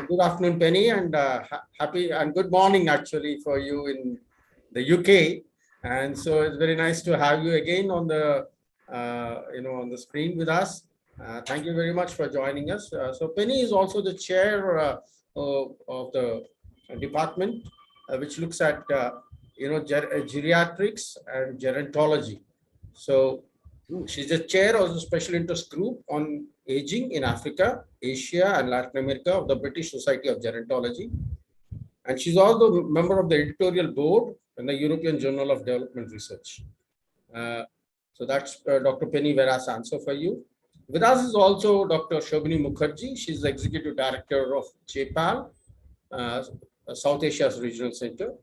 Good afternoon, Penny, and happy and good morning actually for you in the UK. And so it's very nice to have you again on the on the screen with us. Thank you very much for joining us. So Penny is also the chair of the department, which looks at geriatrics and gerontology. So she's the chair of the special interest group on aging in Africa, Asia, and Latin America of the British Society of Gerontology. And she's also a member of the editorial board in the European Journal of Development Research. So that's Dr. Penny Vera-Sanso for you. With us is also Dr. Shobhini Mukerji. She's the executive director of JPAL, South Asia's regional center.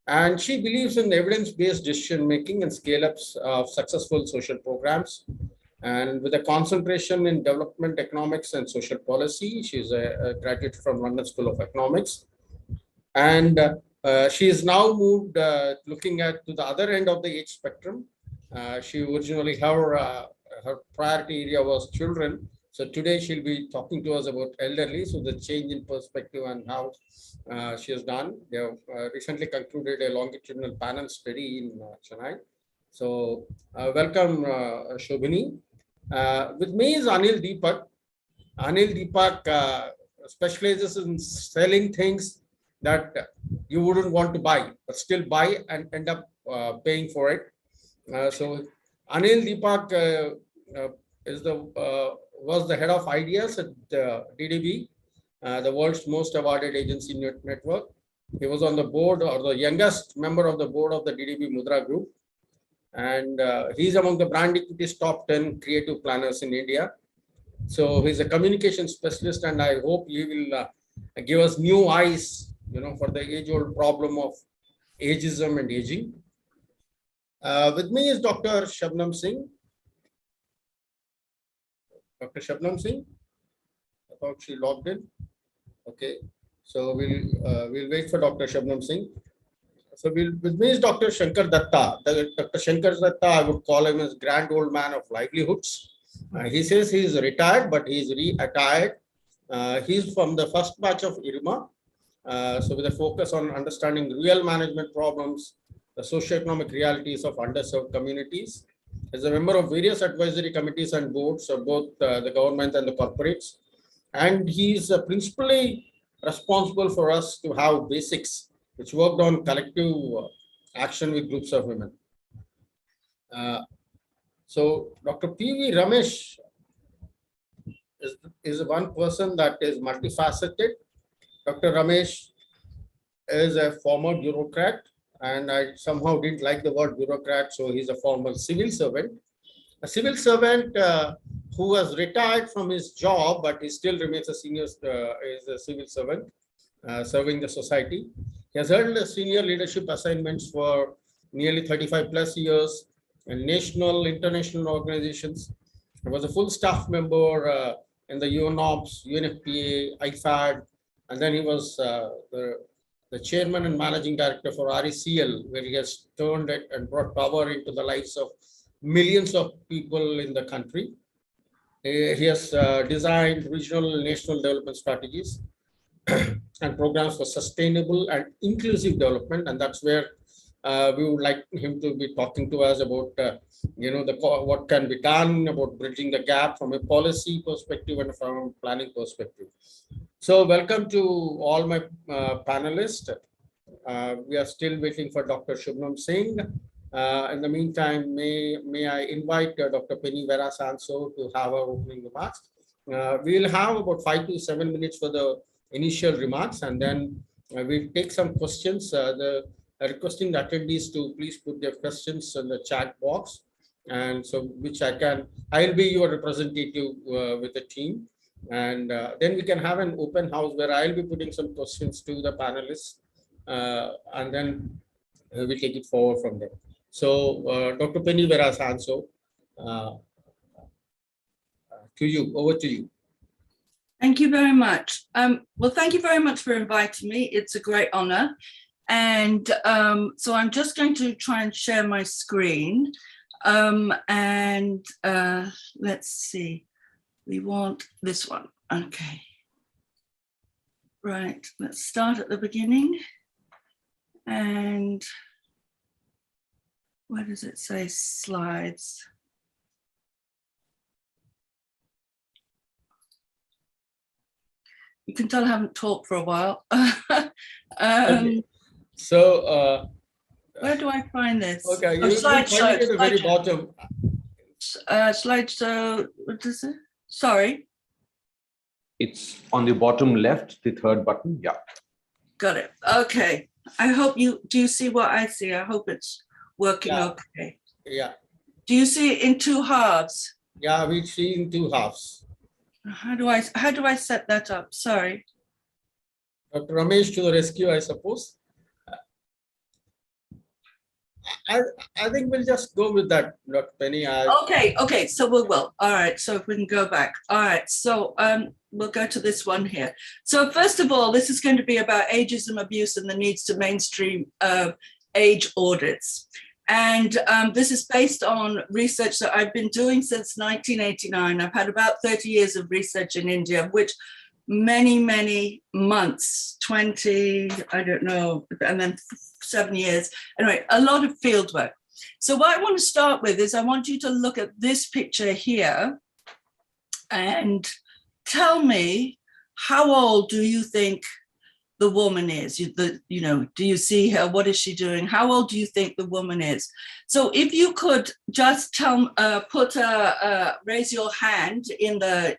And she believes in evidence-based decision-making and scale-ups of successful social programs. And with a concentration in development economics and social policy, she's a graduate from London School of Economics. And she is now moved looking at to the other end of the age spectrum. She originally, her priority area was children. So today she'll be talking to us about elderly. So the change in perspective and how she has done. They have recently concluded a longitudinal panel study in Chennai. So welcome, Shobhini. With me is Aneil Deepak. Aneil Deepak specializes in selling things that you wouldn't want to buy, but still buy and end up paying for it. So Aneil Deepak was the head of ideas at DDB, the world's most awarded agency network. He was on the board, or the youngest member of the board of the DDB Mudra Group. And he's among the brand equity's top 10 creative planners in India. So he's a communication specialist, and I hope he will give us new eyes, for the age-old problem of ageism and aging. With me is Dr. Shabnan Singh. Dr. Shabnan Singh, I thought she logged in. Okay, so we'll wait for Dr. Shabnan Singh. So with me is Dr. Shankar Dutta. Dr. Shankar Dutta, I would call him as grand old man of livelihoods. He says he is retired, but he is re-attired. He's from the first batch of IRMA. So with a focus on understanding real management problems, the socio-economic realities of underserved communities. As a member of various advisory committees and boards of both the government and the corporates. And he's principally responsible for us to have BASIX, which worked on collective action with groups of women. So Dr. P.V. Ramesh is one person that is multifaceted. Dr. Ramesh is a former bureaucrat, and I somehow didn't like the word bureaucrat, so he's a former civil servant. A civil servant who has retired from his job, but he still remains a senior, is a civil servant serving the society. He has held senior leadership assignments for nearly 35 plus years in national, international organizations. He was a full staff member in the UNOPS, UNFPA, IFAD, and then he was the chairman and managing director for RECL, where he has turned it and brought power into the lives of millions of people in the country. He has designed regional national development strategies and programs for sustainable and inclusive development. And that's where we would like him to be talking to us about, what can be done about bridging the gap from a policy perspective and from a planning perspective. So welcome to all my panelists. We are still waiting for Dr. Shubnum Singh. In the meantime, may I invite Dr. Penny Vera-Sanso to have our opening remarks. We'll have about 5 to 7 minutes for the initial remarks, and then we'll take some questions. Requesting the attendees to please put their questions in the chat box, and so which I'll be your representative with the team. And then we can have an open house where I'll be putting some questions to the panelists, and then we'll take it forward from there. So, Dr. Penny Vera-Sanso, to you, over to you. Thank you very much. Well, thank you very much for inviting me. It's a great honor. And so I'm just going to try and share my screen. Let's see. We want this one. Okay. Right, let's start at the beginning. And where does it say slides? You can tell I haven't talked for a while. Okay. So, where do I find this? okay, Oh, you find slideshow. it at the very bottom. Slideshow, what is it? Sorry. It's on the bottom left, the third button. Yeah. Got it. Okay. I hope do you see what I see? I hope it's working okay. Yeah. Do you see it in two halves? Yeah, we see in two halves. How do I set that up? Sorry. Dr. Ramesh to the rescue, I suppose. I think we'll just go with that, Dr. Penny. Okay, so we will. All right, so if we can go back. All right, so we'll go to this one here. So first of all, this is going to be about ageism, abuse, and the needs to mainstream age audits. And this is based on research that I've been doing since 1989. I've had about 30 years of research in India, which many months, 20, I don't know, and then 7 years. Anyway, a lot of field work. So what I want to start with is I want you to look at this picture here and tell me, how old do you think the woman is? Do you see her? What is she doing? How old do you think the woman is? So if you could just raise your hand in the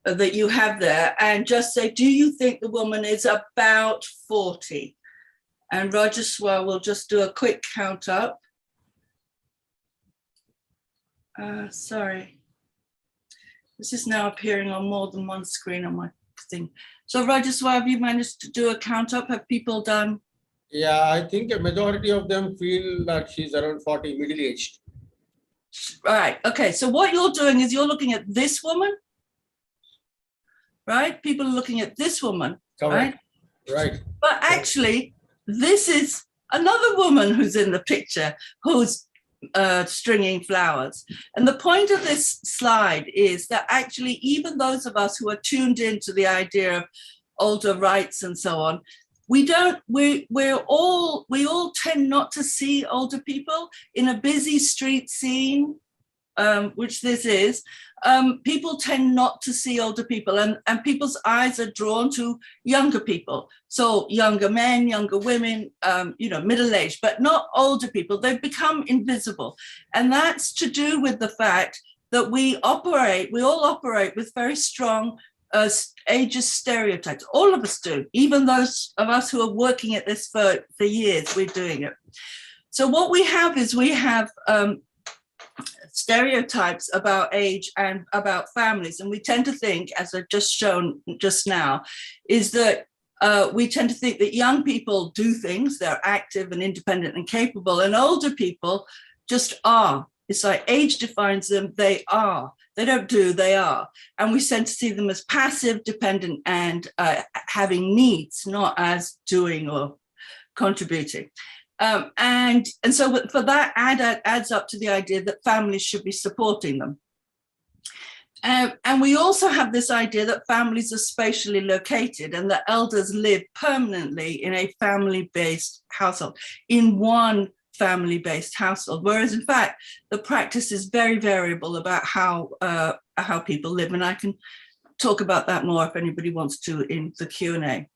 that you have there and just say, do you think the woman is about 40? And Rajeshwar will just do a quick count up. Sorry. This is now appearing on more than one screen on my thing. So Rajeshwar, have you managed to do a count up? Have people done? Yeah, I think a majority of them feel that she's around 40, middle-aged. Right, okay. So what you're doing is you're looking at this woman, right? People are looking at this woman, Correct. right? Right. But actually, this is another woman who's in the picture who's stringing flowers. And the point of this slide is that actually even those of us who are tuned into the idea of older rights and so on, we all tend not to see older people in a busy street scene, which this is. People tend not to see older people, and people's eyes are drawn to younger people. So younger men, younger women, middle-aged, but not older people. They've become invisible. And that's to do with the fact that we all operate with very strong ageist stereotypes. All of us do, even those of us who are working at this for years, we're doing it. So what we have is stereotypes about age and about families. And we tend to think, as I've just shown just now, is that we tend to think that young people do things, they're active and independent and capable, and older people just are. It's like age defines them, they are. They don't do, they are. And we tend to see them as passive, dependent, and having needs, not as doing or contributing. And so for that adds up to the idea that families should be supporting them. And we also have this idea that families are spatially located and that elders live permanently in a family-based household, in one family-based household, whereas in fact, the practice is very variable about how people live. And I can talk about that more if anybody wants to in the Q&A.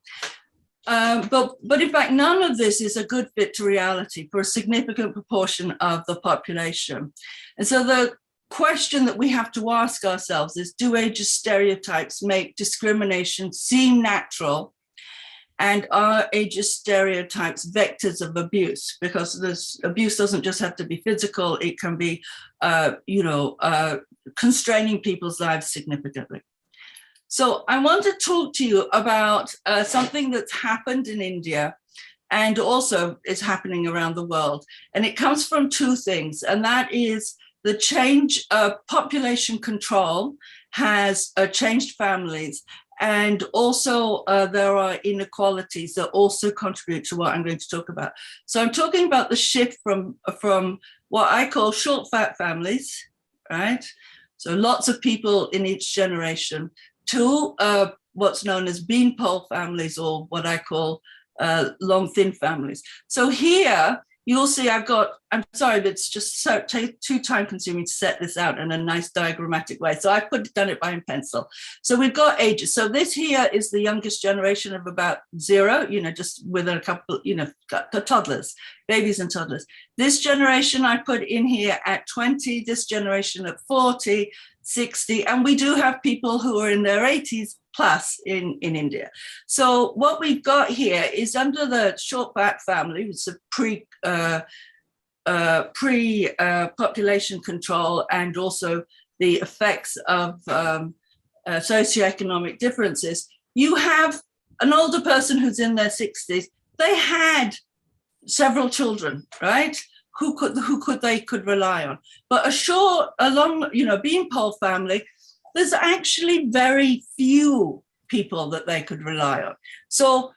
But in fact, none of this is a good fit to reality for a significant proportion of the population. And so the question that we have to ask ourselves is, do ageist stereotypes make discrimination seem natural? And are ageist stereotypes vectors of abuse? Because this abuse doesn't just have to be physical, it can be, constraining people's lives significantly. So I want to talk to you about something that's happened in India and also is happening around the world. And it comes from two things, and that is the change of population control has changed families. And also there are inequalities that also contribute to what I'm going to talk about. So I'm talking about the shift from what I call short fat families, right? So lots of people in each generation, to what's known as beanpole families, or what I call long thin families. So here you'll see I'm sorry, but it's just so too time consuming to set this out in a nice diagrammatic way. So I've done it by pencil. So we've got ages. So this here is the youngest generation of about 0, just with a couple, toddlers, babies and toddlers. This generation I put in here at 20, this generation at 40, 60, and we do have people who are in their 80s plus in India. So what we've got here is under the short-back family, which is a pre-population control, and also the effects of socioeconomic differences. You have an older person who's in their 60s. They had several children, right? Who they could rely on. But a long, beanpole family, there's actually very few people that they could rely on. So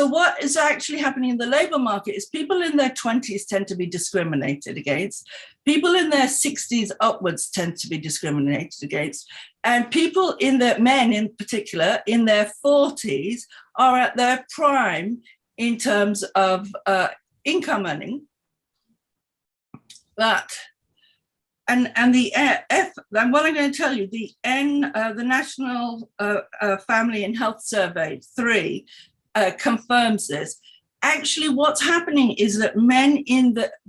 what is actually happening in the labor market is people in their 20s tend to be discriminated against. People in their 60s upwards tend to be discriminated against. And people men in particular, in their 40s are at their prime in terms of income earning. But and the and what I'm going to tell you, the National Family and Health Survey 3 confirms this. Actually, what's happening is that men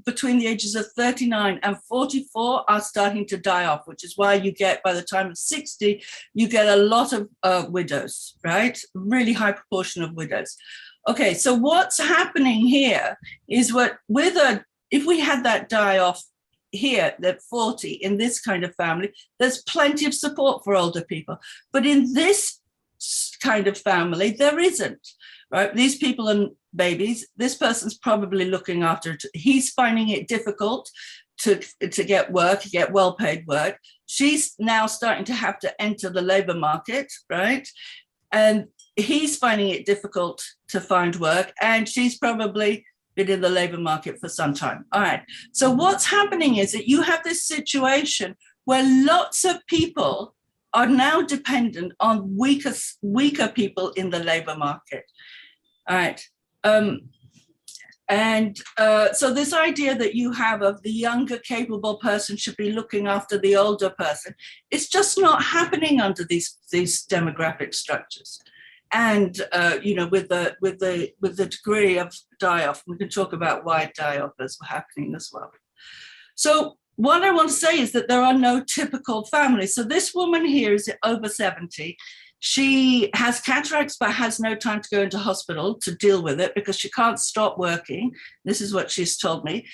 between the ages of 39 and 44 are starting to die off, which is why you get, by the time of 60, you get a lot of widows, right? Really high proportion of widows. Okay, so what's happening here is if we had that die off here, that 40 in this kind of family, there's plenty of support for older people. But in this kind of family, there isn't, right? These people are babies. This person's probably looking after it. He's finding it difficult to get work, get well-paid work. She's now starting to have to enter the labor market, right? And he's finding it difficult to find work, and she's probably been in the labor market for some time. All right. So what's happening is that you have this situation where lots of people are now dependent on weaker people in the labor market. All right. So this idea that you have of the younger capable person should be looking after the older person, it's just not happening under these demographic structures. And with the degree of die-off, we can talk about why die-off is happening as well. So what I want to say is that there are no typical families. So this woman here is over 70. She has cataracts, but has no time to go into hospital to deal with it because she can't stop working. This is what she's told me,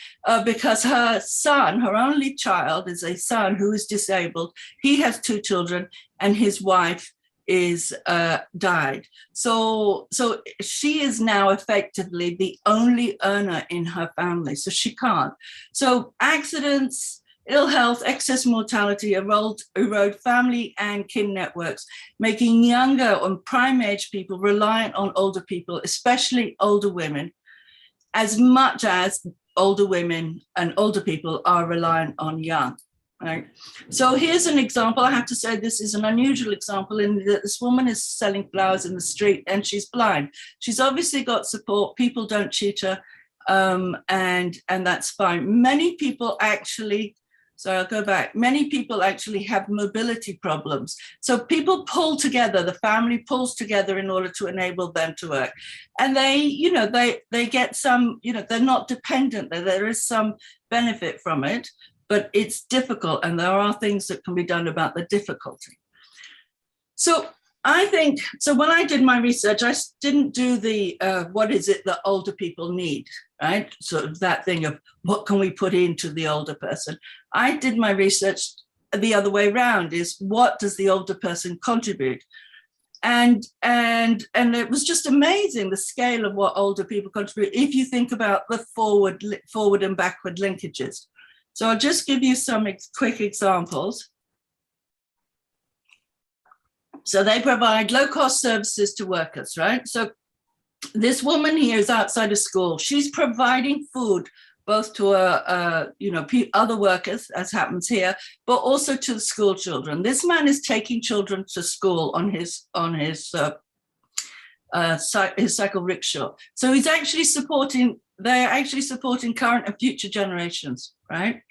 because her son, her only child, is a son who is disabled. He has 2 children, and his wife is died. So she is now effectively the only earner in her family. So she can't. So accidents, ill health, excess mortality erode family and kin networks, making younger and prime age people reliant on older people, especially older women, as much as older women and older people are reliant on young. Right. So here's an example. I have to say this is an unusual example in that this woman is selling flowers in the street and she's blind. She's obviously got support. People don't cheat her, and that's fine. Many people actually, so I'll go back. Many people actually have mobility problems. So people pull together, the family pulls together in order to enable them to work. And they get some, they're not dependent. There is some benefit from it. But it's difficult, and there are things that can be done about the difficulty. So I think, so when I did my research, I didn't do the what is it that older people need, right? Sort of that thing of what can we put into the older person? I did my research the other way around, is what does the older person contribute? And it was just amazing, the scale of what older people contribute if you think about the forward and backward linkages. So I'll just give you some quick examples. So they provide low-cost services to workers, right? So this woman here is outside of school. She's providing food both to other workers, as happens here, but also to the school children. This man is taking children to school on his cycle rickshaw. So he's actually they're actually supporting current and future generations, right?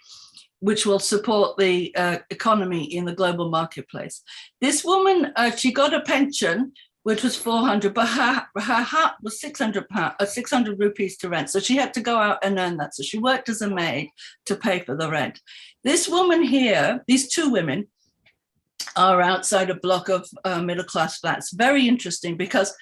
Which will support the economy in the global marketplace. This woman, she got a pension, which was 400, but her hut was 600 rupees to rent. So she had to go out and earn that. So she worked as a maid to pay for the rent. This woman here, these two women are outside a block of middle-class flats. Very interesting because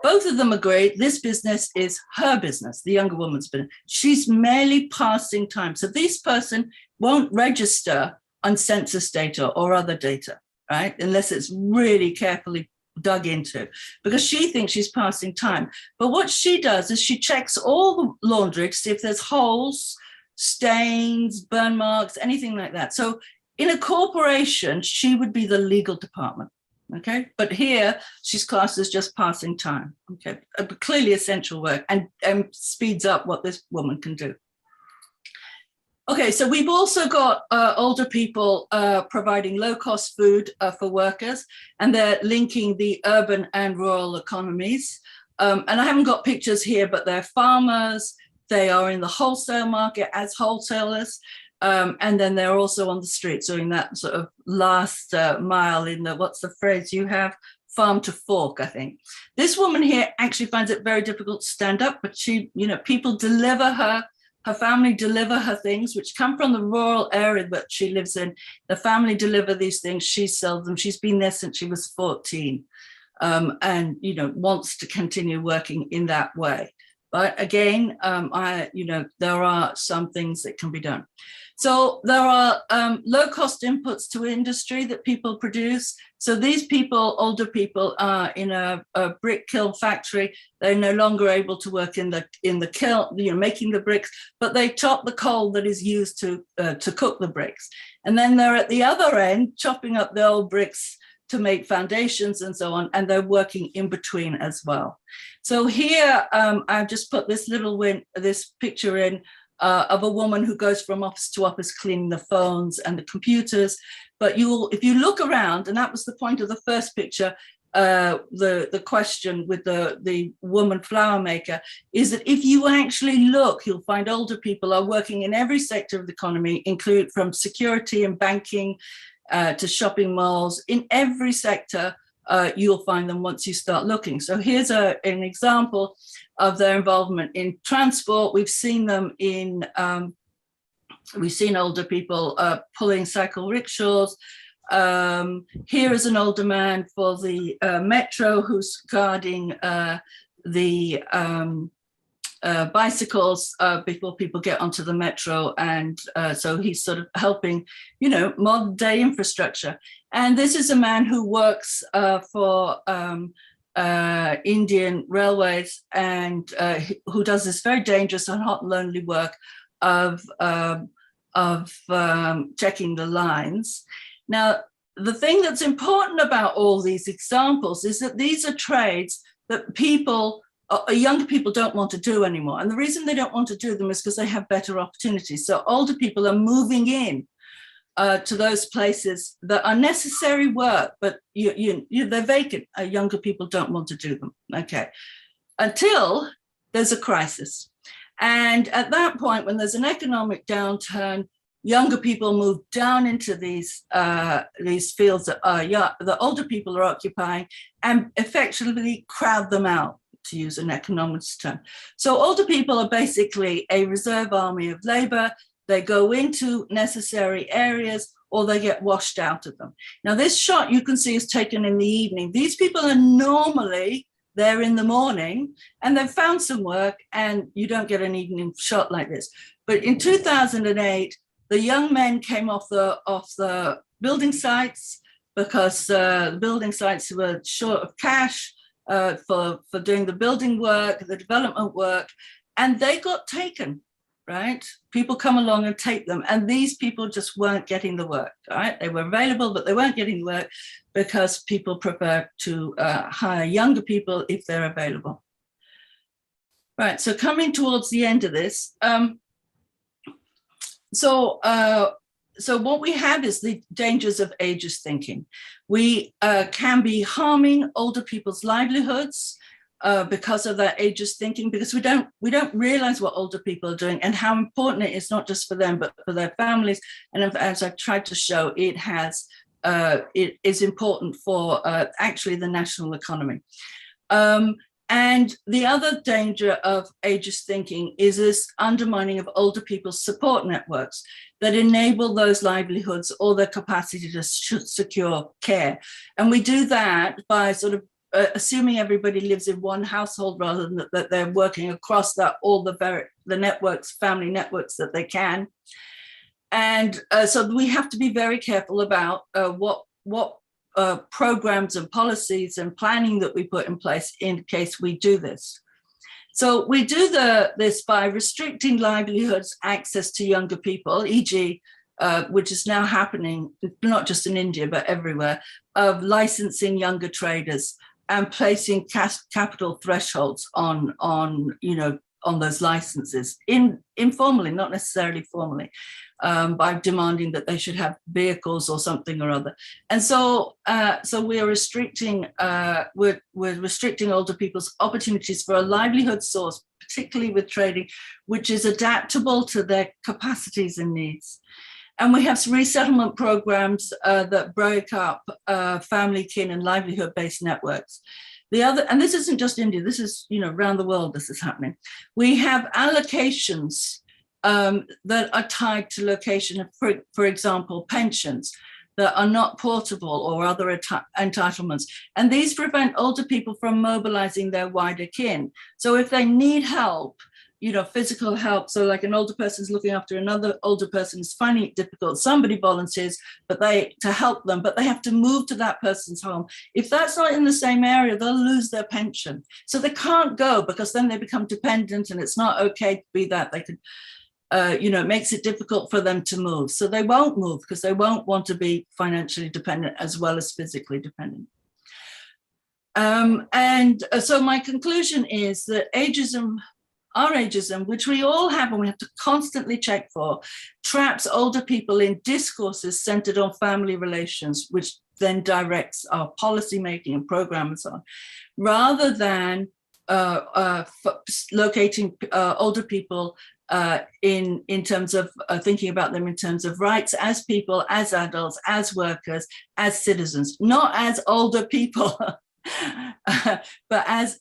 both of them agree this business is her business, the younger woman's business. She's merely passing time. So this person won't register on census data or other data, right? Unless it's really carefully dug into, because she thinks she's passing time. But what she does is she checks all the laundry to see if there's holes, stains, burn marks, anything like that. So in a corporation, she would be the legal department. Okay, but here she's classed as just passing time. Okay, but clearly essential work and speeds up what this woman can do. Okay, so we've also got older people providing low-cost food for workers, and they're linking the urban and rural economies. And I haven't got pictures here, but they're farmers. They are in the wholesale market as wholesalers. And then they're also on the streets doing that sort of last mile in the, what's the phrase you have? Farm to fork, I think. This woman here actually finds it very difficult to stand up, but she, people deliver her family deliver her things, which come from the rural area that she lives in. The family deliver these things, she sells them. She's been there since she was 14 and, wants to continue working in that way. But again, there are some things that can be done. So there are low-cost inputs to industry that people produce. So these people, older people, are in a brick kiln factory. They're no longer able to work in the kiln, making the bricks, but they chop the coal that is used to cook the bricks. And then they're at the other end, chopping up the old bricks to make foundations and so on, and they're working in between as well. So here, I've just put this this picture in of a woman who goes from office to office cleaning the phones and the computers. But if you look around, and that was the point of the first picture, the question with the woman flower maker, is that if you actually look, you'll find older people are working in every sector of the economy, include from security and banking to shopping malls. In every sector, you'll find them once you start looking. So here's an example of their involvement in transport. We've seen them we've seen older people pulling cycle rickshaws. Here is an older man for the metro who's guarding the bicycles before people get onto the metro. And so he's sort of helping, modern day infrastructure. And this is a man who works for Indian Railways and who does this very dangerous and hot and lonely work of checking the lines. Now, the thing that's important about all these examples is that these are trades that younger people don't want to do anymore. And the reason they don't want to do them is because they have better opportunities. So older people are moving in to those places that are necessary work, but they're vacant. Younger people don't want to do them, okay, until there's a crisis. And at that point, when there's an economic downturn, younger people move down into these fields that the older people are occupying and effectively crowd them out, to use an economics term. So older people are basically a reserve army of labor. They go into necessary areas or they get washed out of them. Now, this shot you can see is taken in the evening. These people are normally there in the morning and they've found some work, and you don't get an evening shot like this. But in 2008, the young men came off the building sites because the building sites were short of cash for doing the building work, the development work, and they got taken, right? People come along and take them, and these people just weren't getting the work, right? They were available, but they weren't getting the work because people prefer to hire younger people if they're available. Right, so coming towards the end of this, So what we have is the dangers of ageist thinking. We can be harming older people's livelihoods because of that ageist thinking, because we don't realize what older people are doing and how important it is, not just for them, but for their families. And as I've tried to show, it is important for actually the national economy. And the other danger of ageist thinking is this undermining of older people's support networks that enable those livelihoods or their capacity to secure care. And we do that by sort of assuming everybody lives in one household rather than that they're working across all the networks, family networks that they can. And so we have to be very careful about what programs and policies and planning that we put in place in case we do this. So we do this by restricting livelihoods access to younger people, e.g., which is now happening, not just in India, but everywhere, of licensing younger traders and placing capital thresholds on those licenses, informally, not necessarily formally, by demanding that they should have vehicles or something or other. And so we're restricting older people's opportunities for a livelihood source, particularly with trading, which is adaptable to their capacities and needs. And we have resettlement programs that break up family, kin, and livelihood-based networks. And this isn't just India, this is, around the world this is happening. We have allocations that are tied to location, for example, pensions that are not portable or other entitlements. And these prevent older people from mobilizing their wider kin. So if they need help, physical help, so like an older person's looking after another older person is finding it difficult, somebody volunteers to help them, but they have to move to that person's home. If that's not in the same area, they'll lose their pension. So they can't go because then they become dependent and it's not okay to be that. They could, it makes it difficult for them to move. So they won't move because they won't want to be financially dependent as well as physically dependent. So my conclusion is that our ageism, which we all have and we have to constantly check for, traps older people in discourses centered on family relations, which then directs our policy making and program and so on, rather than locating older people in terms of thinking about them in terms of rights as people, as adults, as workers, as citizens, not as older people. But as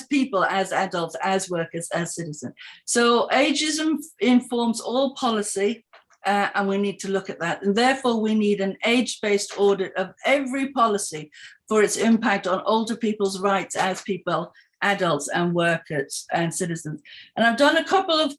people, as adults, as workers, as citizens. So ageism informs all policy, and we need to look at that. And therefore, we need an age-based audit of every policy for its impact on older people's rights as people, adults, and workers and citizens. And I've done a couple of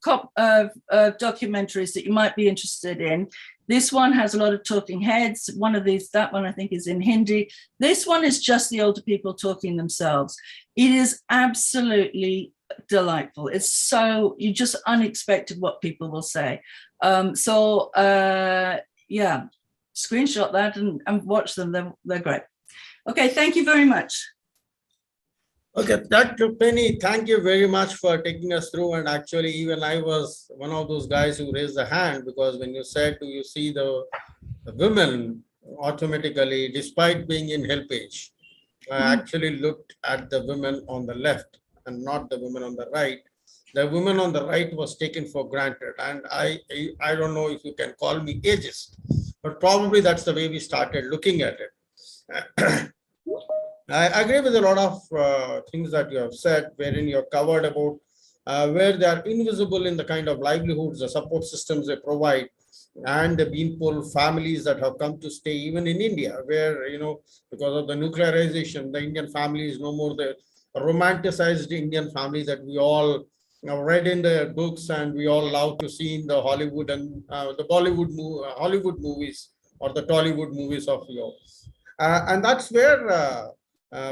documentaries that you might be interested in. This one has a lot of talking heads. That one I think is in Hindi. This one is just the older people talking themselves. It is absolutely delightful. It's so, you just unexpected what people will say. Yeah, screenshot that and watch them. They're great. Okay, thank you very much. Okay, Dr. Penny, thank you very much for taking us through. And actually, even I was one of those guys who raised a hand, because when you said, do you see the women automatically, despite being in HelpAge, I actually looked at the women on the left and not the women on the right. The woman on the right was taken for granted. And I don't know if you can call me ageist, but probably that's the way we started looking at it. I agree with a lot of things that you have said, wherein you're covered about where they are invisible in the kind of livelihoods, the support systems they provide, and the beanpole families that have come to stay even in India, where, because of the nuclearization, the Indian family is no more the romanticized Indian family that we all read in the books and we all love to see in the Hollywood and the Bollywood Hollywood movies or the Tollywood movies of yours. And that's where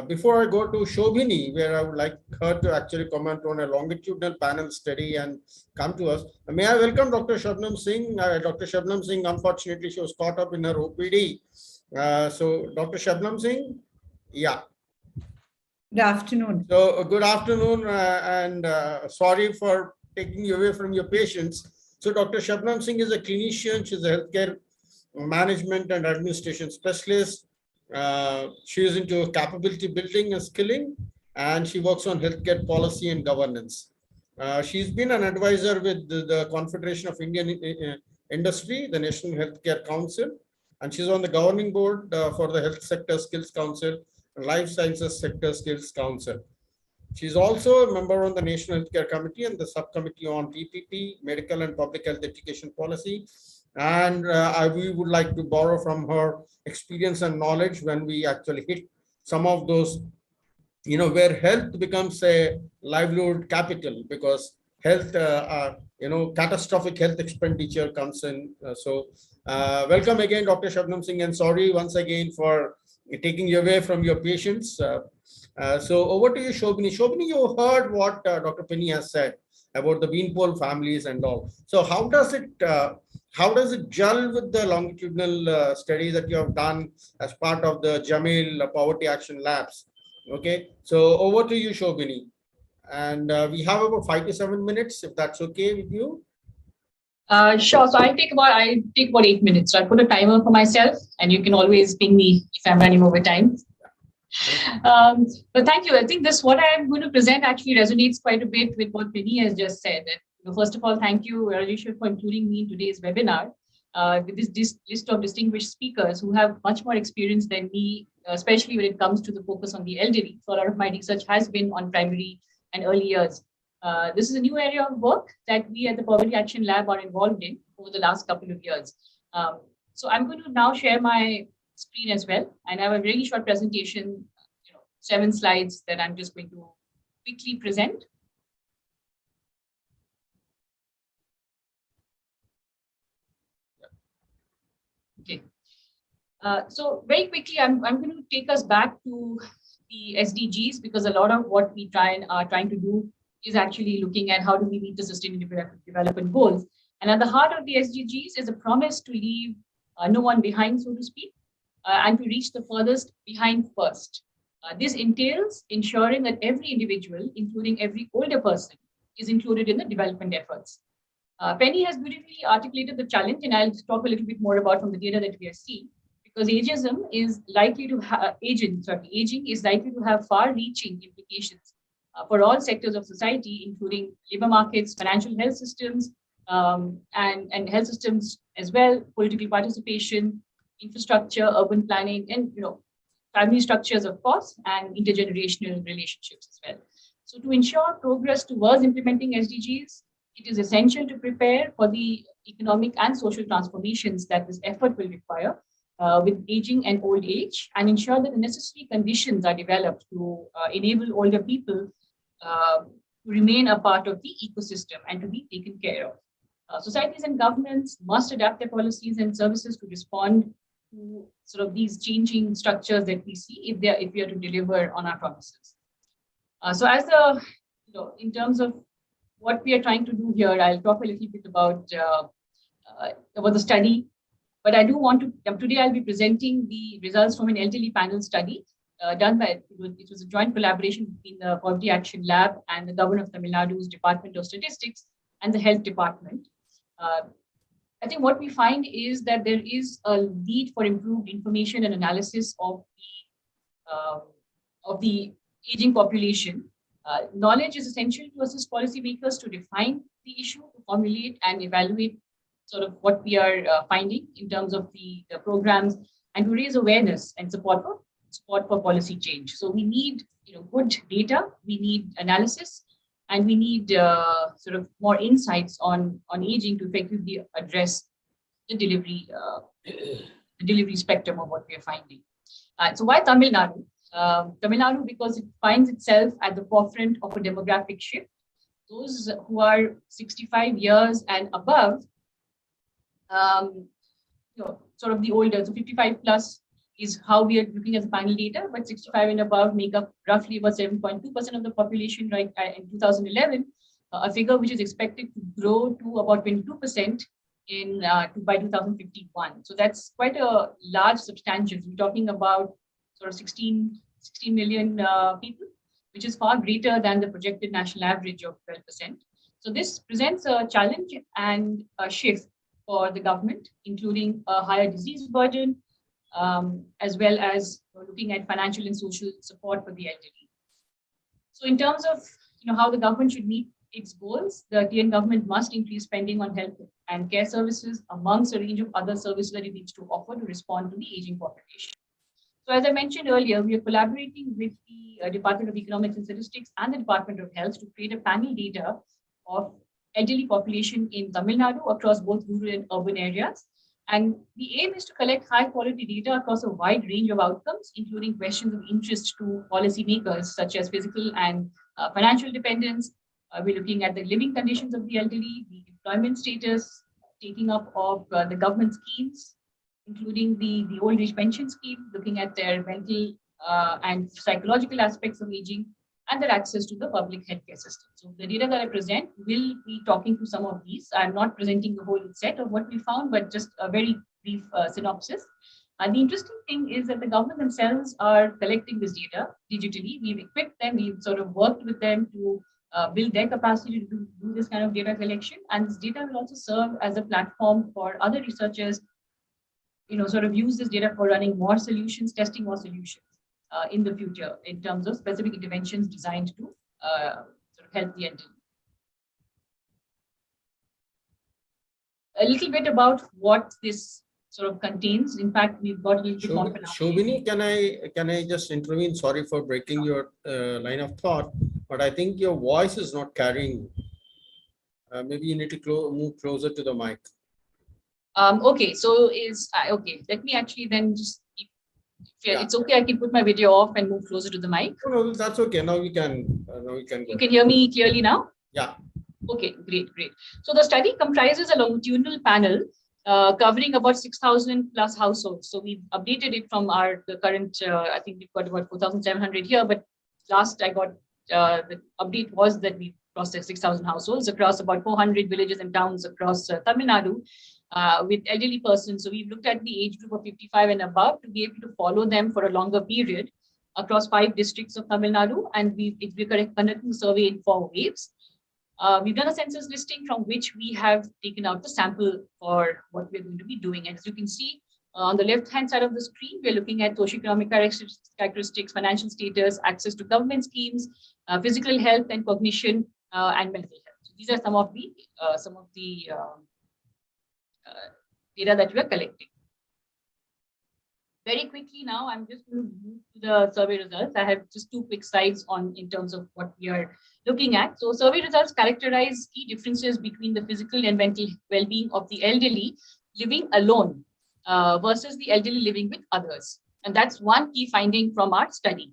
before I go to Shobhini, where I would like her to actually comment on a longitudinal panel study and come to us. May I welcome Dr. Shabnan Singh. Dr. Shabnan Singh, unfortunately, she was caught up in her OPD. So Dr. Shabnan Singh, yeah. Good afternoon. So good afternoon and sorry for taking you away from your patients. So Dr. Shabnan Singh is a clinician. She's a healthcare management and administration specialist. She is into capability building and skilling, and she works on healthcare policy and governance. She's been an advisor with the Confederation of Indian Industry, the National Healthcare Council, and she's on the governing board for the Health Sector Skills Council and Life Sciences Sector Skills Council. She's also a member on the National Healthcare Committee and the subcommittee on PPP, Medical and Public Health Education Policy. And we would like to borrow from her experience and knowledge when we actually hit some of those, where health becomes a livelihood capital, because health, catastrophic health expenditure comes in. Welcome again, Dr. Shabnam Singh, and sorry once again for taking you away from your patients. So over to you, Shobhini. Shobhini, you heard what Dr. Penny has said about the Beanpole families and all. So how does it gel with the longitudinal study that you have done as part of the Jameel Poverty Action Labs? Okay, so over to you, Shobhini. And we have about 5 to 7 minutes, if that's okay with you. Sure. So I take about 8 minutes. So I put a timer for myself, and you can always ping me if I'm running over time. But thank you. I think what I'm going to present actually resonates quite a bit with what Penny has just said. First of all, thank you, Rajeshwar, for including me in today's webinar with this list of distinguished speakers who have much more experience than me, especially when it comes to the focus on the elderly. So a lot of my research has been on primary and early years. This is a new area of work that we at the Poverty Action Lab are involved in over the last couple of years. So I'm going to now share my screen as well, and I have a very short presentation, 7 slides that I'm just going to quickly present. Okay. So very quickly, I'm going to take us back to the SDGs, because a lot of what we are trying to do is actually looking at how do we meet the Sustainable Development Goals. And at the heart of the SDGs is a promise to leave no one behind, so to speak, and to reach the furthest behind first. This entails ensuring that every individual, including every older person, is included in the development efforts. Penny has beautifully articulated the challenge, and I'll talk a little bit more about from the data that we are seeing, because ageism is likely to aging is likely to have far-reaching implications for all sectors of society, including labor markets, financial health systems, and health systems as well, political participation, infrastructure, urban planning, and family structures, of course, and intergenerational relationships as well. So to ensure progress towards implementing SDGs, it is essential to prepare for the economic and social transformations that this effort will require with aging and old age, and ensure that the necessary conditions are developed to enable older people to remain a part of the ecosystem and to be taken care of. Societies and governments must adapt their policies and services to respond to sort of these changing structures that we see if we are to deliver on our promises. So as in terms of what we are trying to do here, I'll talk a little bit about the study, but I do want to, today I'll be presenting the results from an elderly panel study done by, it was a joint collaboration between the Poverty Action Lab and the Government of Tamil Nadu's Department of Statistics and the Health Department. I think what we find is that there is a need for improved information and analysis of the aging population. Knowledge is essential to assist policymakers to define the issue, to formulate and evaluate sort of what we are finding in terms of the programs, and to raise awareness and support for policy change. So we need good data, we need analysis, and we need sort of more insights on aging to effectively address the delivery spectrum of what we are finding. So why Tamil Nadu? Tamil Nadu, because it finds itself at the forefront of a demographic shift. Those who are 65 years and above, sort of the older, so 55 plus is how we are looking at the panel data, but 65 and above make up roughly about 7.2% of the population right in 2011, a figure which is expected to grow to about 22% by 2051. So that's quite a large substantial. We're talking about sort of 16 million people, which is far greater than the projected national average of 12%. So this presents a challenge and a shift for the government, including a higher disease burden, as well as looking at financial and social support for the elderly. So in terms of how the government should meet its goals, the TN government must increase spending on health and care services amongst a range of other services that it needs to offer to respond to the aging population. So as I mentioned earlier, we are collaborating with the Department of Economics and Statistics and the Department of Health to create a panel data of elderly population in Tamil Nadu across both rural and urban areas. And the aim is to collect high quality data across a wide range of outcomes, including questions of interest to policymakers, such as physical and financial dependence. We're looking at the living conditions of the elderly, the employment status, taking up of the government schemes, including the old age pension scheme, looking at their mental and psychological aspects of aging, and their access to the public healthcare system. So the data that I present will be talking to some of these. I'm not presenting the whole set of what we found, but just a very brief synopsis. The interesting thing is that the government themselves are collecting this data digitally. We've equipped them, we've sort of worked with them to build their capacity to do this kind of data collection. And this data will also serve as a platform for other researchers, sort of use this data for running more solutions, testing more solutions in the future in terms of specific interventions designed to sort of help the elderly. A little bit about what this sort of contains. In fact, we've got a little bit more. Shobhini, can I just intervene? Sorry for breaking your line of thought, but I think your voice is not carrying. Maybe you need to move closer to the mic. Okay, so okay. Let me actually then just. It's okay. I can put my video off and move closer to the mic. No, that's okay. Now we can. Go. You can hear me clearly now? Yeah. Okay, great. So the study comprises a longitudinal panel covering about 6,000 plus households. So we've updated it from the current, I think we've got about 4,700 here, but last I got the update was that we processed 6,000 households across about 400 villages and towns across Tamil Nadu with elderly persons. So we've looked at the age group of 55 and above to be able to follow them for a longer period across 5 districts of Tamil Nadu, and we're conducting a survey in 4 waves. We've done a census listing from which we have taken out the sample for what we're going to be doing. And as you can see, on the left-hand side of the screen, we're looking at socioeconomic characteristics, financial status, access to government schemes, physical health and cognition, and mental health. So these are some of the data that we are collecting. Very quickly now, I'm just going to move to the survey results. I have just 2 quick slides in terms of what we are looking at. So survey results characterize key differences between the physical and mental well-being of the elderly living alone versus the elderly living with others. And that's one key finding from our study.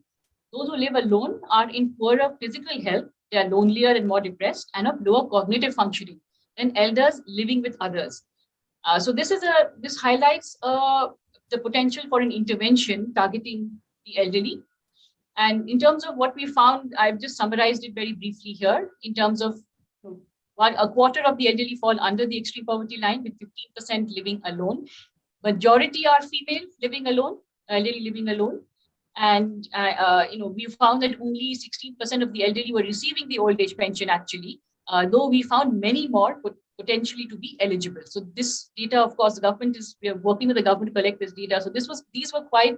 Those who live alone are in poorer physical health, they are lonelier and more depressed, and of lower cognitive functioning than elders living with others. So this highlights the potential for an intervention targeting the elderly. And in terms of what we found, I've just summarized it very briefly here. In terms of a quarter of the elderly fall under the extreme poverty line, with 15% living alone. Majority are female living alone, elderly living alone. And we found that only 16% of the elderly were receiving the old age pension actually, though we found many more potentially to be eligible. So this data, of course, we are working with the government to collect this data. So these were quite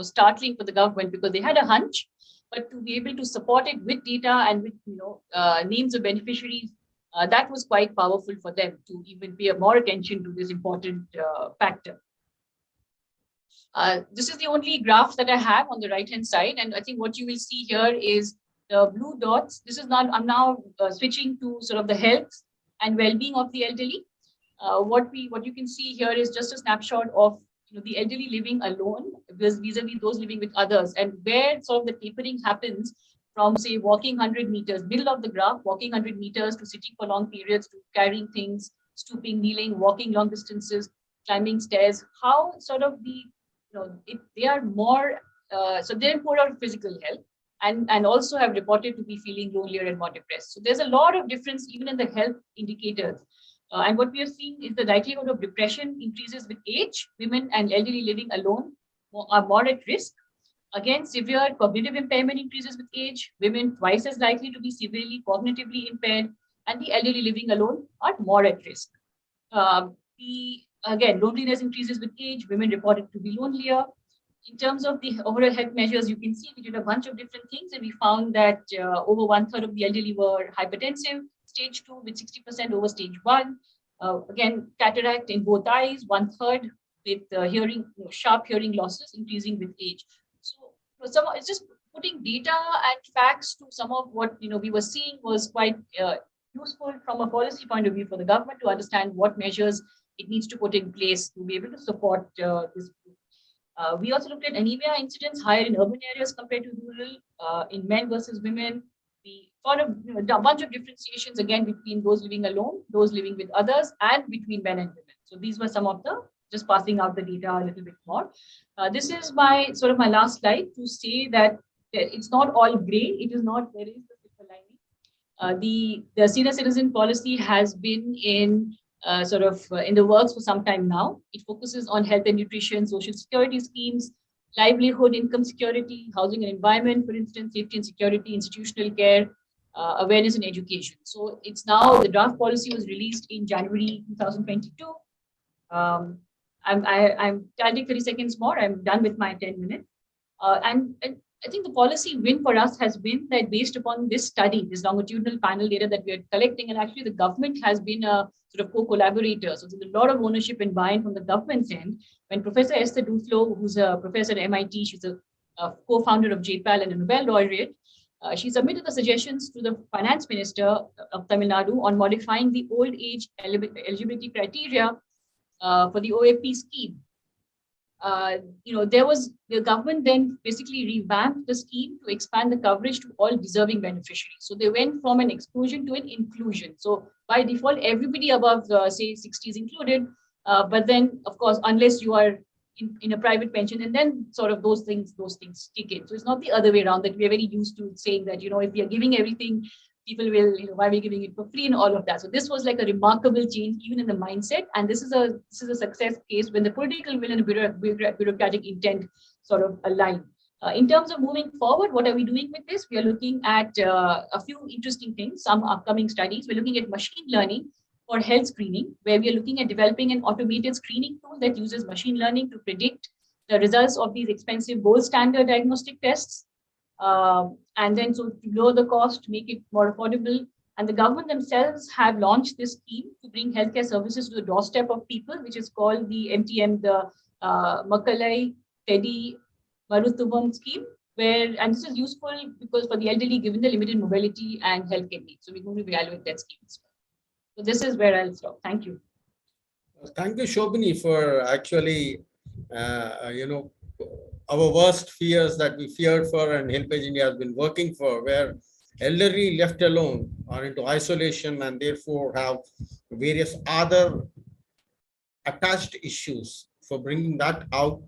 startling for the government because they had a hunch, but to be able to support it with data and with names of beneficiaries, that was quite powerful for them to even pay more attention to this important factor. This is the only graph that I have on the right-hand side, and I think what you will see here is the blue dots. I'm now switching to sort of the health and well-being of the elderly. What you can see here is just a snapshot of the elderly living alone vis-a-vis those living with others, and where sort of the tapering happens from, say, walking 100 meters, middle of the graph, walking 100 meters to sitting for long periods, to carrying things, stooping, kneeling, walking long distances, climbing stairs. How sort of they are more, so they're poorer physical health, and also have reported to be feeling lonelier and more depressed. So there's a lot of difference even in the health indicators. And what we are seeing is the likelihood of depression increases with age. Women and elderly living alone are more at risk. Again, severe cognitive impairment increases with age. Women twice as likely to be severely cognitively impaired. and the elderly living alone are more at risk. Again, loneliness increases with age. Women reported to be lonelier. In terms of the overall health measures, you can see we did a bunch of different things, and we found that over 1/3 of the elderly were hypertensive, stage 2, with 60% over stage 1. Again, cataract in both eyes, 1/3 with hearing, sharp hearing losses increasing with age. So it's just putting data and facts to some of what we were seeing was quite useful from a policy point of view for the government to understand what measures it needs to put in place to be able to support this group. We also looked at anemia incidents higher in urban areas compared to rural, in men versus women. We found a bunch of differentiations again between those living alone, those living with others, and between men and women. So these were some of the, just passing out the data a little bit more. This is my last slide to say that it's not all gray. It is not, there is the silver lining. The senior citizen policy has been in in the works for some time now. It focuses on health and nutrition, social security schemes, livelihood, income security, housing and environment, for instance, safety and security, institutional care, awareness and education. So it's now, the draft policy was released in January 2022. I'll take 30 seconds more. I'm done with my 10 minutes. And I think the policy win for us has been that based upon this study, this longitudinal panel data that we are collecting, and actually the government has been a co-collaborator. So there's a lot of ownership and buy-in from the government's end. When Professor Esther Duflo, who's a professor at MIT, she's a co-founder of JPAL and a Nobel laureate, she submitted the suggestions to the finance minister of Tamil Nadu on modifying the old age eligibility criteria for the OAP scheme. The government then basically revamped the scheme to expand the coverage to all deserving beneficiaries. So they went from an exclusion to an inclusion. So by default, everybody above, say, 60 is included. But then, of course, unless you are in a private pension, and then those things kick in. So it's not the other way around that we're very used to saying that, if we are giving everything, people will, why are we giving it for free and all of that. So this was like a remarkable change even in the mindset. And this is a success case when the political will and the bureaucratic intent align. In terms of moving forward, what are we doing with this? We are looking at a few interesting things, some upcoming studies. We're looking at machine learning for health screening, where we are looking at developing an automated screening tool that uses machine learning to predict the results of these expensive gold standard diagnostic tests. And then to lower the cost, make it more affordable. And the government themselves have launched this scheme to bring healthcare services to the doorstep of people, which is called the MTM, the Makalai Teddy Maruthuvam scheme, and this is useful because for the elderly, given the limited mobility and healthcare needs. So we're going to evaluate that scheme as well. So this is where I'll stop. Thank you. Thank you, Shobhini, for actually, our worst fears that we feared for and HelpAge India has been working for, where elderly left alone are into isolation and therefore have various other attached issues, for bringing that out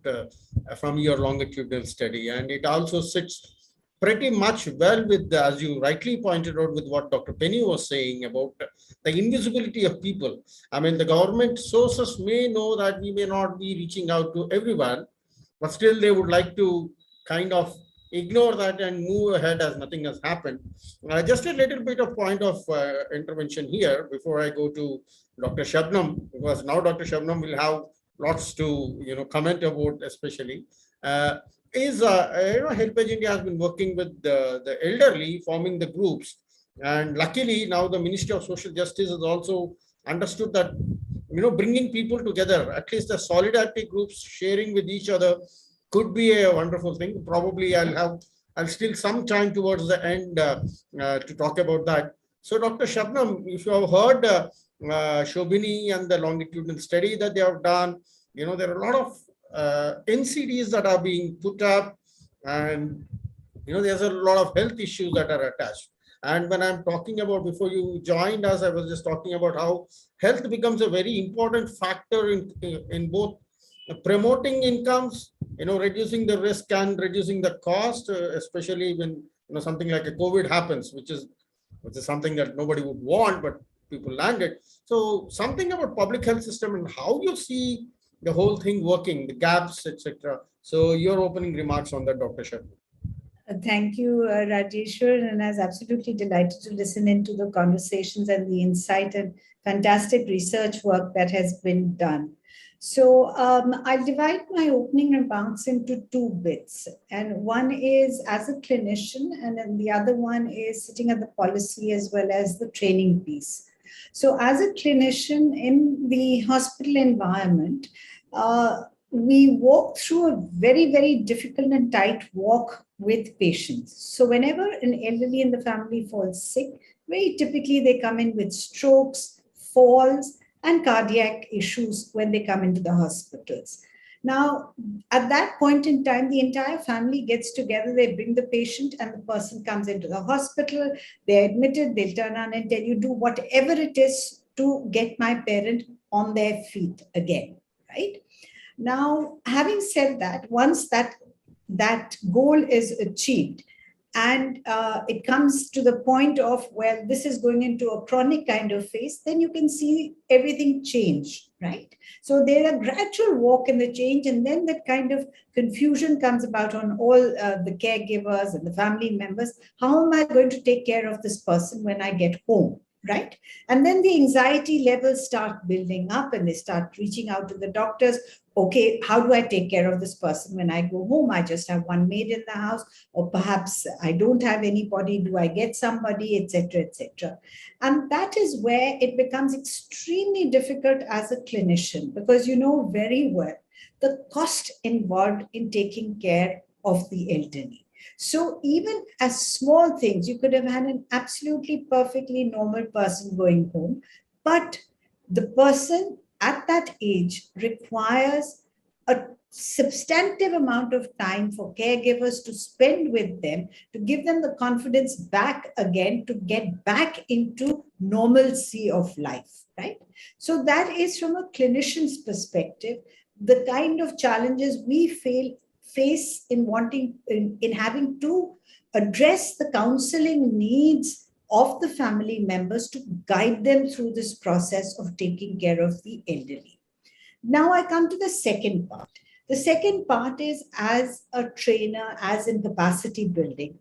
from your longitudinal study. And it also sits pretty much well with, as you rightly pointed out, with what Dr. Penny was saying about the invisibility of people. I mean, the government sources may know that we may not be reaching out to everyone, but still they would like to kind of ignore that and move ahead as nothing has happened. Just a little bit of point of intervention here before I go to Dr. Shubnum, because now Dr. Shubnum will have lots to comment about, especially. HelpAge India has been working with the elderly, forming the groups. And luckily, now the Ministry of Social Justice has also understood that bringing people together, at least the solidarity groups sharing with each other, could be a wonderful thing. Probably I'll still some time towards the end to talk about that. So Dr. Shubnum, if you have heard Shobhini and the longitudinal study that they have done, there are a lot of NCDs that are being put up, and there's a lot of health issues that are attached. And when I'm talking about, before you joined us, I was just talking about how health becomes a very important factor in both promoting incomes, reducing the risk and reducing the cost, especially when something like a COVID happens, which is something that nobody would want, but people landed. So something about public health system and how you see the whole thing working, the gaps, etc. So your opening remarks on that, Dr. Shubnum. Thank you, Rajeshwar, and I was absolutely delighted to listen into the conversations and the insight and fantastic research work that has been done. So I'll divide my opening remarks into two bits. And one is as a clinician, and then the other one is sitting at the policy as well as the training piece. So as a clinician in the hospital environment, we walk through a very, very difficult and tight walk with patients. So whenever an elderly in the family falls sick, very typically they come in with strokes, falls, and cardiac issues when they come into the hospitals. Now, at that point in time, the entire family gets together, they bring the patient and the person comes into the hospital, they're admitted, they'll turn around and tell you, do whatever it is to get my parent on their feet again, right? Now, having said that, once that goal is achieved, and it comes to the point of, well, this is going into a chronic kind of phase, then you can see everything change, right? So there's a gradual walk in the change, and then that kind of confusion comes about on all the caregivers and the family members. How am I going to take care of this person when I get home? Right? And then the anxiety levels start building up and they start reaching out to the doctors. Okay, how do I take care of this person when I go home? I just have one maid in the house, or perhaps I don't have anybody. Do I get somebody, etc., etc.? And that is where it becomes extremely difficult as a clinician, because you know very well the cost involved in taking care of the elderly. So even as small things, you could have had an absolutely perfectly normal person going home, but the person at that age requires a substantive amount of time for caregivers to spend with them, to give them the confidence back again, to get back into normalcy of life, right? So that is from a clinician's perspective, the kind of challenges we face in having to address the counseling needs of the family members to guide them through this process of taking care of the elderly. Now I come to the second part. The second part is as a trainer, as in capacity building.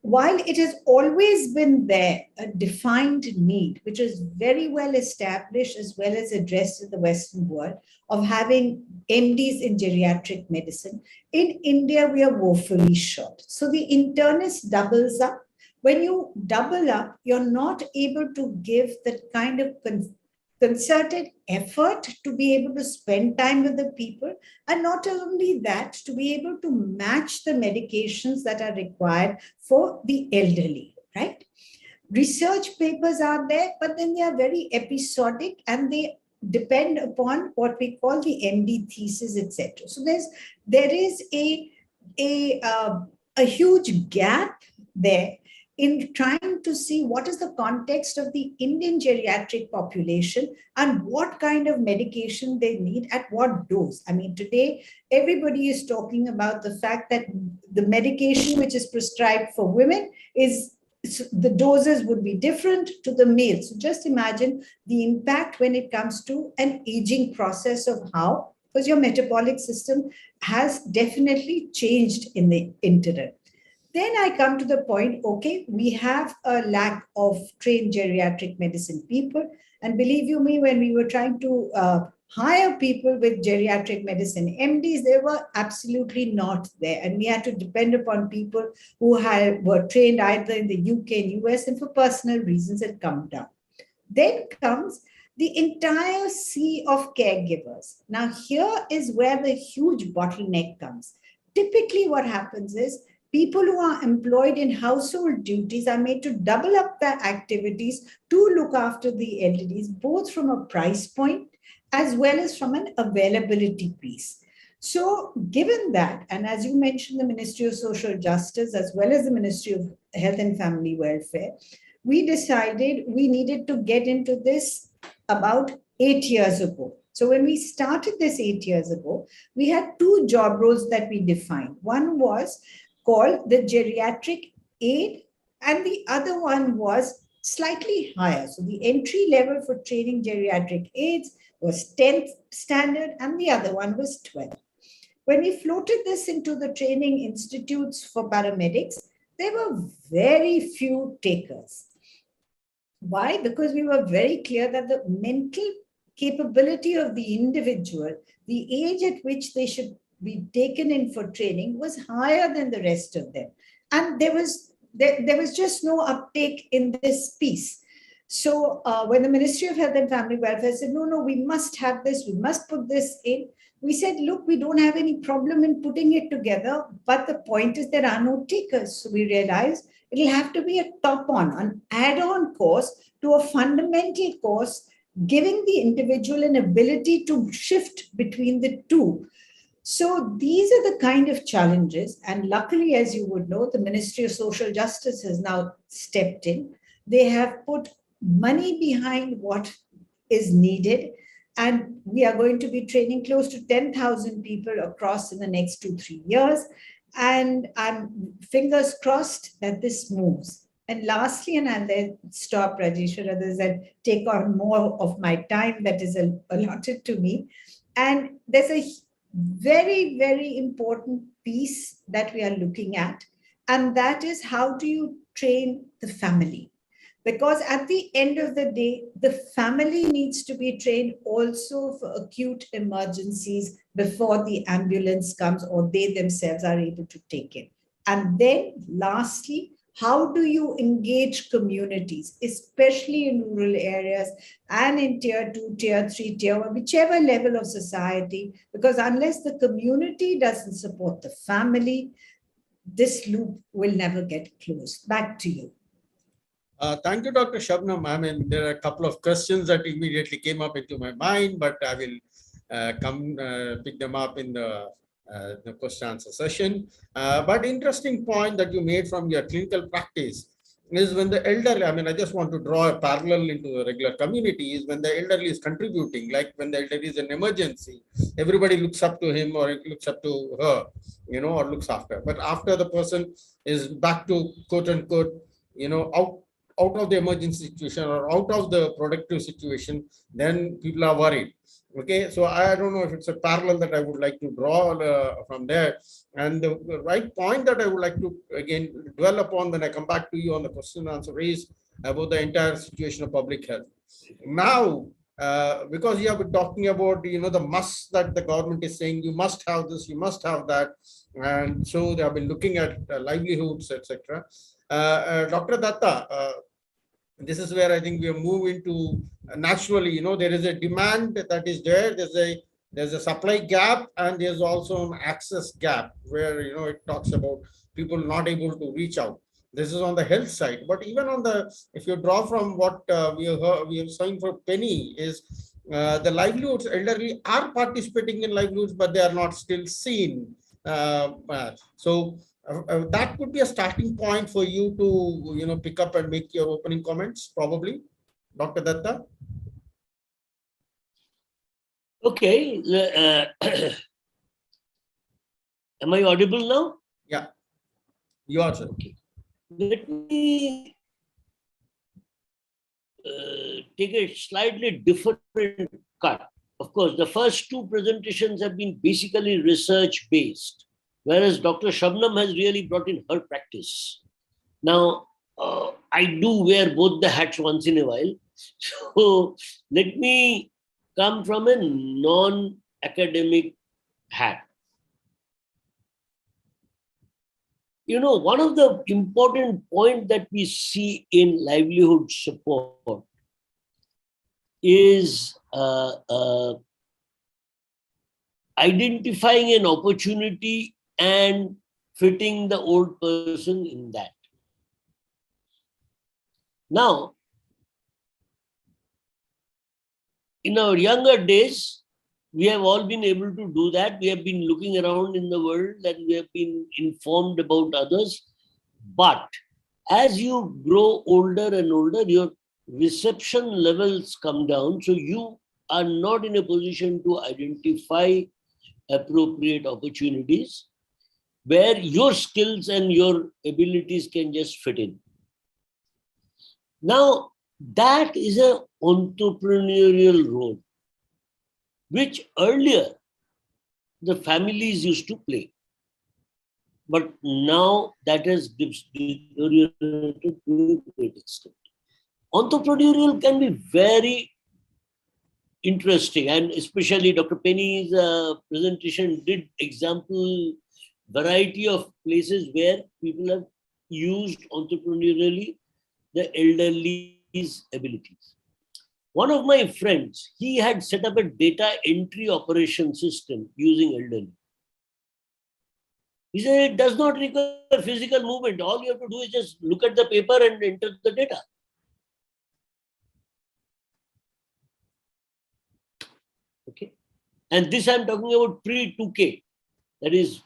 While it has always been there, a defined need, which is very well established as well as addressed in the Western world, of having MDs in geriatric medicine, in India, we are woefully short. So the internist doubles up. When you double up, you're not able to give that kind of concerted effort to be able to spend time with the people, and not only that, to be able to match the medications that are required for the elderly, right? Research papers are there, but then they are very episodic and they depend upon what we call the MD thesis, etc. So there is a huge gap there in trying to see what is the context of the Indian geriatric population and what kind of medication they need at what dose. I mean, today, everybody is talking about the fact that the medication which is prescribed for women is the doses would be different to the males. So just imagine the impact when it comes to an aging process of how, because your metabolic system has definitely changed in the interim. Then I come to the point, okay, we have a lack of trained geriatric medicine people. And believe you me, when we were trying to hire people with geriatric medicine MDs, they were absolutely not there. And we had to depend upon people who were trained either in the UK and US, and for personal reasons had come down. Then comes the entire sea of caregivers. Now here is where the huge bottleneck comes. Typically what happens is, people who are employed in household duties are made to double up their activities to look after the elderly, both from a price point as well as from an availability piece. So given that, and as you mentioned, the Ministry of Social Justice as well as the Ministry of Health and Family Welfare, we decided we needed to get into this about 8 years ago. So when we started this 8 years ago, we had two job roles that we defined. One was called the geriatric aid, and the other one was slightly higher. So the entry level for training geriatric aides was 10th standard and the other one was 12th. When we floated this into the training institutes for paramedics, there were very few takers. Why? Because we were very clear that the mental capability of the individual, the age at which they should be taken in for training, was higher than the rest of them. And there was just no uptake in this piece. So when the Ministry of Health and Family Welfare said, no, we must have this, we must put this in, we said, look, we don't have any problem in putting it together, but the point is there are no takers. So we realized it'll have to be a top-on, an add-on course to a fundamental course, giving the individual an ability to shift between the two. So these are the kind of challenges. And luckily, as you would know, the Ministry of Social Justice has now stepped in. They have put money behind what is needed. And we are going to be training close to 10,000 people across in the next 2-3 years. And I'm fingers crossed that this moves. And lastly, and I'll then stop, Rajeshwar, others that take on more of my time that is allotted to me. And there's a very, very important piece that we are looking at. And that is, how do you train the family? Because at the end of the day, the family needs to be trained also for acute emergencies before the ambulance comes or they themselves are able to take it. And then lastly, how do you engage communities, especially in rural areas and in tier 2, tier 3, tier 1, whichever level of society, because unless the community doesn't support the family, this loop will never get closed. Back to you. Thank you, Dr. Shubnum. I mean, there are a couple of questions that immediately came up into my mind, but I will pick them up in the question answer session. But interesting point that you made from your clinical practice is when the elderly, I mean, I just want to draw a parallel into the regular community, is when the elderly is contributing, like when the elderly is an emergency, everybody looks up to him or looks up to her, or looks after. But after the person is back to quote unquote, out of the emergency situation or out of the productive situation, then people are worried. Okay, so I don't know if it's a parallel that I would like to draw from there. And the right point that I would like to again dwell upon when I come back to you on the question and answer is about the entire situation of public health. Now, because you have been talking about the must that the government is saying, you must have this, you must have that, and so they have been looking at livelihoods, etc. Dr. Dutta, this is where I think we move into naturally, there is a demand that is there. There's a supply gap and there's also an access gap where, it talks about people not able to reach out. This is on the health side, but even on if you draw from what we have seen for Penny is the livelihoods, elderly are participating in livelihoods, but they are not still seen. So that could be a starting point for you to, pick up and make your opening comments, probably. Dr. Dutta? Okay. Am I audible now? Yeah, you are, sir. Okay. Let me take a slightly different cut. Of course, the first two presentations have been basically research-based, whereas Dr. Shubnum has really brought in her practice. Now, I do wear both the hats once in a while. So let me come from a non-academic hat. One of the important points that we see in livelihood support is identifying an opportunity and fitting the old person in that. Now, in our younger days, we have all been able to do that. We have been looking around in the world and we have been informed about others. But as you grow older and older, your reception levels come down. So you are not in a position to identify appropriate opportunities where your skills and your abilities can just fit in. Now, that is an entrepreneurial role, which earlier the families used to play. But now that has deteriorated to a great extent. Entrepreneurial can be very interesting, and especially Dr. Penny's presentation did example variety of places where people have used entrepreneurially the elderly's abilities. One of my friends, he had set up a data entry operation system using elderly. He said it does not require physical movement. All you have to do is just look at the paper and enter the data. Okay. And this I'm talking about pre-2K. That is,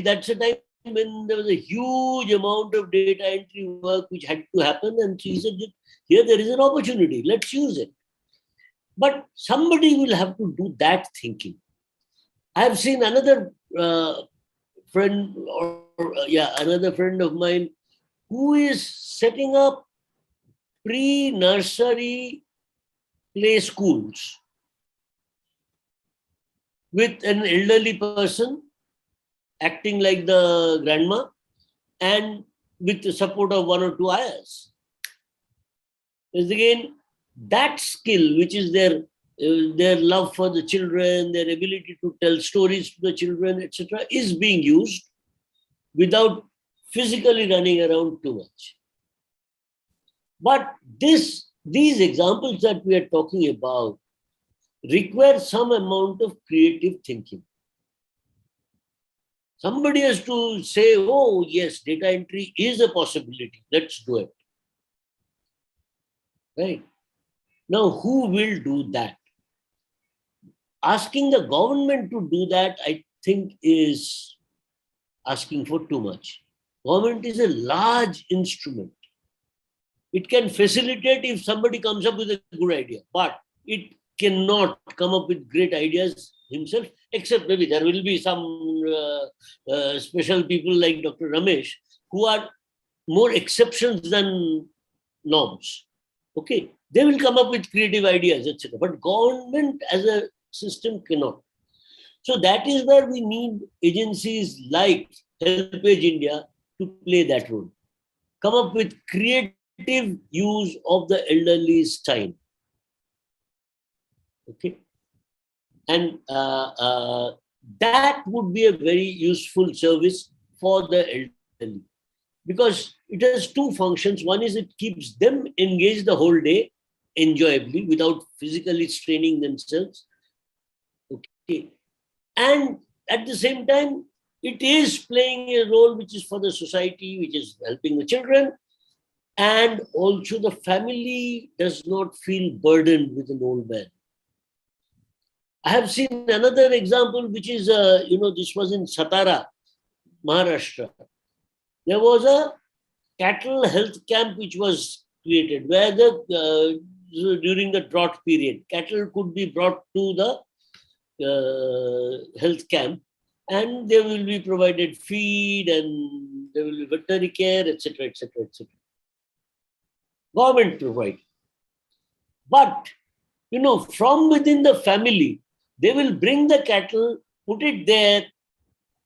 that's a time when there was a huge amount of data entry work which had to happen. And she said, here there is an opportunity. Let's use it. But somebody will have to do that thinking. I have seen another friend, another friend of mine who is setting up pre-nursery play schools with an elderly person acting like the grandma and with the support of one or two ayahs. Is again that skill, which is their love for the children, their ability to tell stories to the children, etc., is being used without physically running around too much. But these examples that we are talking about require some amount of creative thinking. Somebody has to say, oh, yes, data entry is a possibility. Let's do it. Right? Now, who will do that? Asking the government to do that, I think, is asking for too much. Government is a large instrument. It can facilitate if somebody comes up with a good idea, but it cannot come up with great ideas himself, except maybe there will be some special people like Dr. Ramesh who are more exceptions than norms. Okay, they will come up with creative ideas, etc. But government as a system cannot. So that is where we need agencies like HelpAge India to play that role. Come up with creative use of the elderly's time. Okay. And that would be a very useful service for the elderly, because it has two functions. One is it keeps them engaged the whole day, enjoyably, without physically straining themselves. Okay. And at the same time, it is playing a role which is for the society, which is helping the children. And also the family does not feel burdened with an old man. I have seen another example, which is, this was in Satara, Maharashtra. There was a cattle health camp which was created, where during the drought period, cattle could be brought to the health camp, and they will be provided feed, and there will be veterinary care, etc., etc., etc. Government provide. But, from within the family, they will bring the cattle, put it there,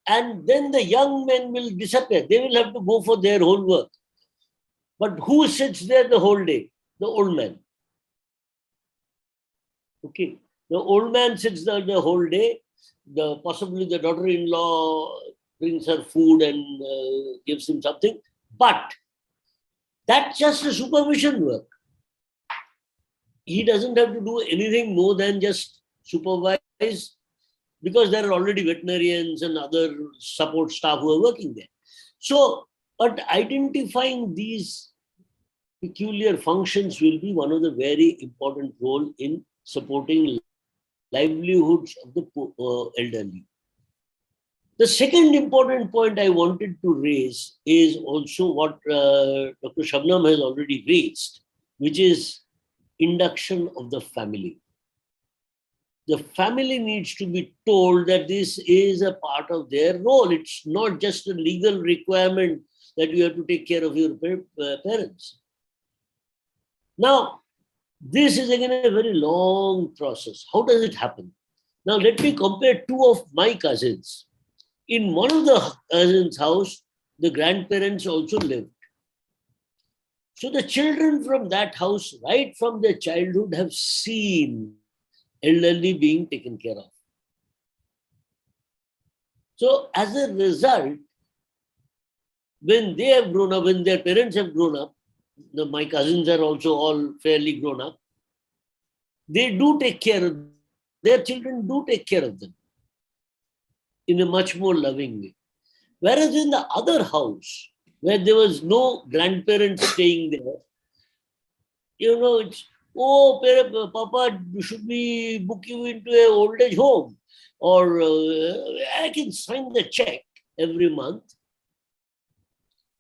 and then the young men will disappear. They will have to go for their own work. But who sits there the whole day? The old man. Okay. The old man sits there the whole day. Possibly the daughter-in-law brings her food and gives him something. But that's just a supervision work. He doesn't have to do anything more than just supervise, because there are already veterinarians and other support staff who are working there. So, but identifying these peculiar functions will be one of the very important role in supporting livelihoods of the elderly. The second important point I wanted to raise is also what Dr. Shubnum has already raised, which is induction of the family. The family needs to be told that this is a part of their role. It's not just a legal requirement that you have to take care of your parents. Now, this is again a very long process. How does it happen? Now let me compare two of my cousins. In one of the cousins' house, the grandparents also lived. So the children from that house, right from their childhood, have seen elderly being taken care of. So as a result, when they have grown up, when their parents have grown up, my cousins are also all fairly grown up, they do take care of, their children do take care of them in a much more loving way. Whereas in the other house, where there was no grandparents staying there, it's, oh, Papa, should we book you into an old age home? Or I can sign the check every month.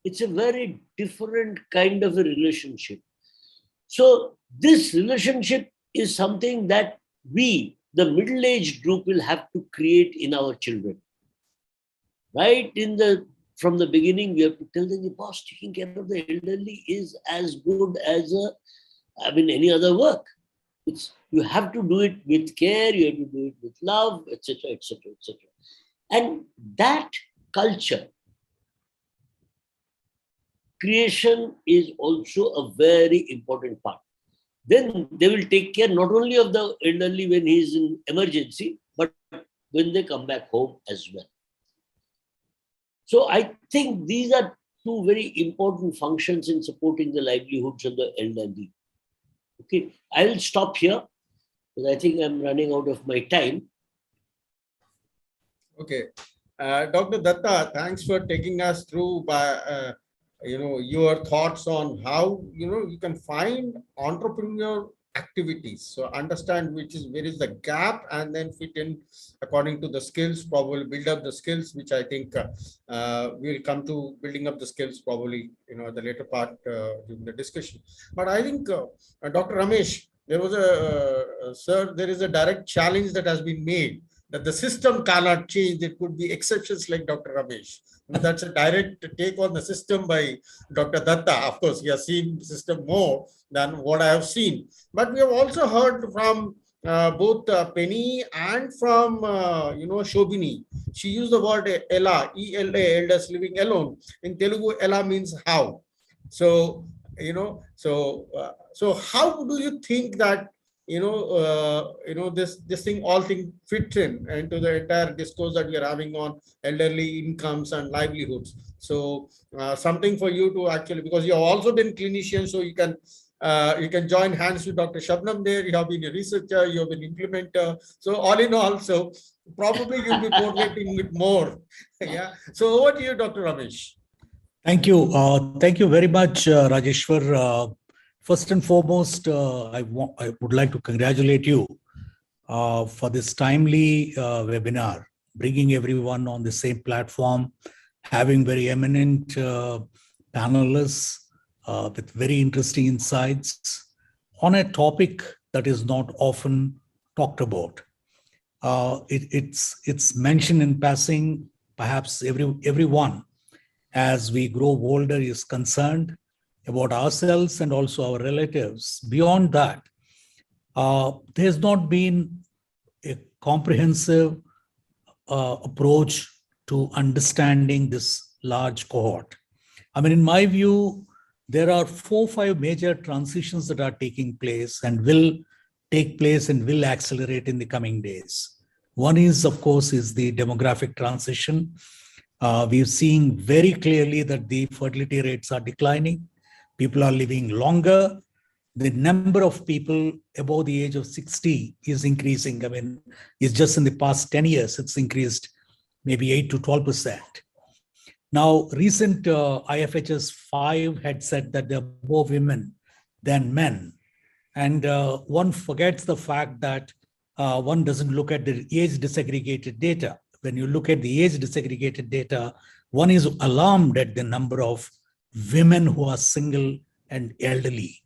It's a very different kind of a relationship. So this relationship is something that we, the middle-aged group, will have to create in our children. Right? From the beginning, we have to tell them, the boss, taking care of the elderly is as good as any other work. You have to do it with care, you have to do it with love, etc., etc., etc. And that culture creation is also a very important part. Then they will take care not only of the elderly when he is in emergency, but when they come back home as well. So I think these are two very important functions in supporting the livelihoods of the elderly. Okay, I will stop here because I think I'm running out of my time. Okay, Dr. Dutta, thanks for taking us through by your thoughts on how you can find entrepreneurial activities. So understand where is the gap, and then fit in according to the skills. Probably build up the skills, which I think we'll come to building up the skills probably at the later part during the discussion. But I think Dr. Ramesh, there was there is a direct challenge that has been made that the system cannot change. There could be exceptions like Dr. Ramesh. That's a direct take on the system by Dr. Dutta. Of course, he has seen the system more than what I have seen. But we have also heard from both Penny and from Shobhini. She used the word Ela, E-L-A, elders living alone. In Telugu, Ela means how. So so how do you think that this thing fit into the entire discourse that we are having on elderly incomes and livelihoods? So something for you to actually, because you have also been clinician, so you can join hands with Dr. Shubnum there. You have been a researcher, you have been implementer. So all in all, so probably you'll be motivating with more. Yeah. So over to you, Dr. Ramesh. Thank you. Thank you very much, Rajeshwar. First and foremost, I would like to congratulate you for this timely webinar, bringing everyone on the same platform, having very eminent panelists with very interesting insights on a topic that is not often talked about. It's mentioned in passing, perhaps everyone, as we grow older, is concerned about ourselves and also our relatives. Beyond that, there's not been a comprehensive approach to understanding this large cohort. I mean, in my view, there are 4 or 5 major transitions that are taking place and will take place and will accelerate in the coming days. One is, of course, is the demographic transition. We're seeing very clearly that the fertility rates are declining. People are living longer. The number of people above the age of 60 is increasing. I mean, it's just in the past 10 years, it's increased maybe 8 to 12%. Now, recent IFHS 5 had said that there are more women than men. And one forgets the fact that one doesn't look at the age disaggregated data. When you look at the age disaggregated data, one is alarmed at the number of women who are single and elderly,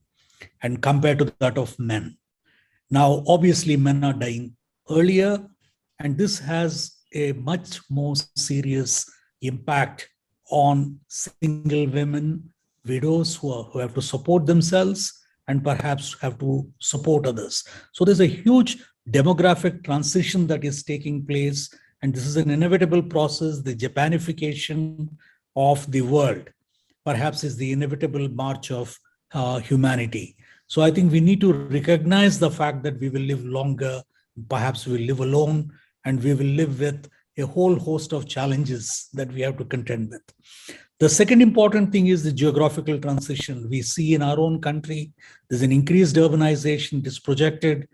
and compared to that of men. Now, obviously, men are dying earlier, and this has a much more serious impact on single women, widows who have to support themselves and perhaps have to support others. So there's a huge demographic transition that is taking place, and this is an inevitable process. The Japanification of the world perhaps is the inevitable march of humanity. So I think we need to recognize the fact that we will live longer, perhaps we will live alone, and we will live with a whole host of challenges that we have to contend with. The second important thing is the geographical transition. We see in our own country, there's an increased urbanization. It is projected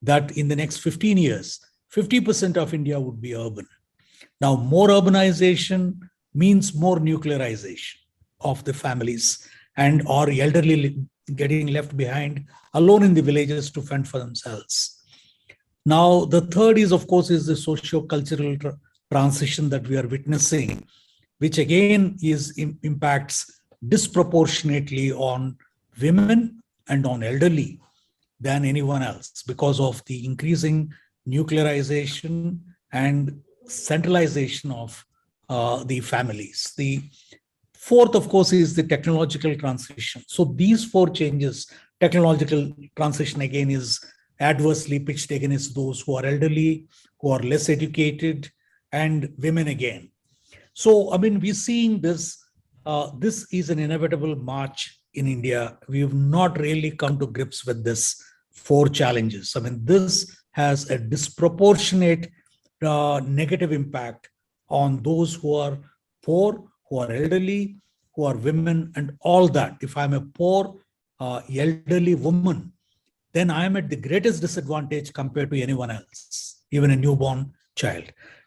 that in the next 15 years, 50% of India would be urban. Now, more urbanization means more nuclearization of the families and or elderly getting left behind alone in the villages to fend for themselves. Now, the third is, of course, is the socio-cultural transition that we are witnessing, which again impacts disproportionately on women and on elderly than anyone else because of the increasing nuclearization and centralization of the families. The fourth, of course, is the technological transition. So these four changes, technological transition again is adversely pitched against those who are elderly, who are less educated, and women again. So, I mean, we're seeing this, this is an inevitable march in India. We have not really come to grips with this four challenges. I mean, this has a disproportionate negative impact on those who are poor, who are elderly, who are women, and all that. If I'm a poor, elderly woman, then I'm at the greatest disadvantage compared to anyone else, even a newborn child.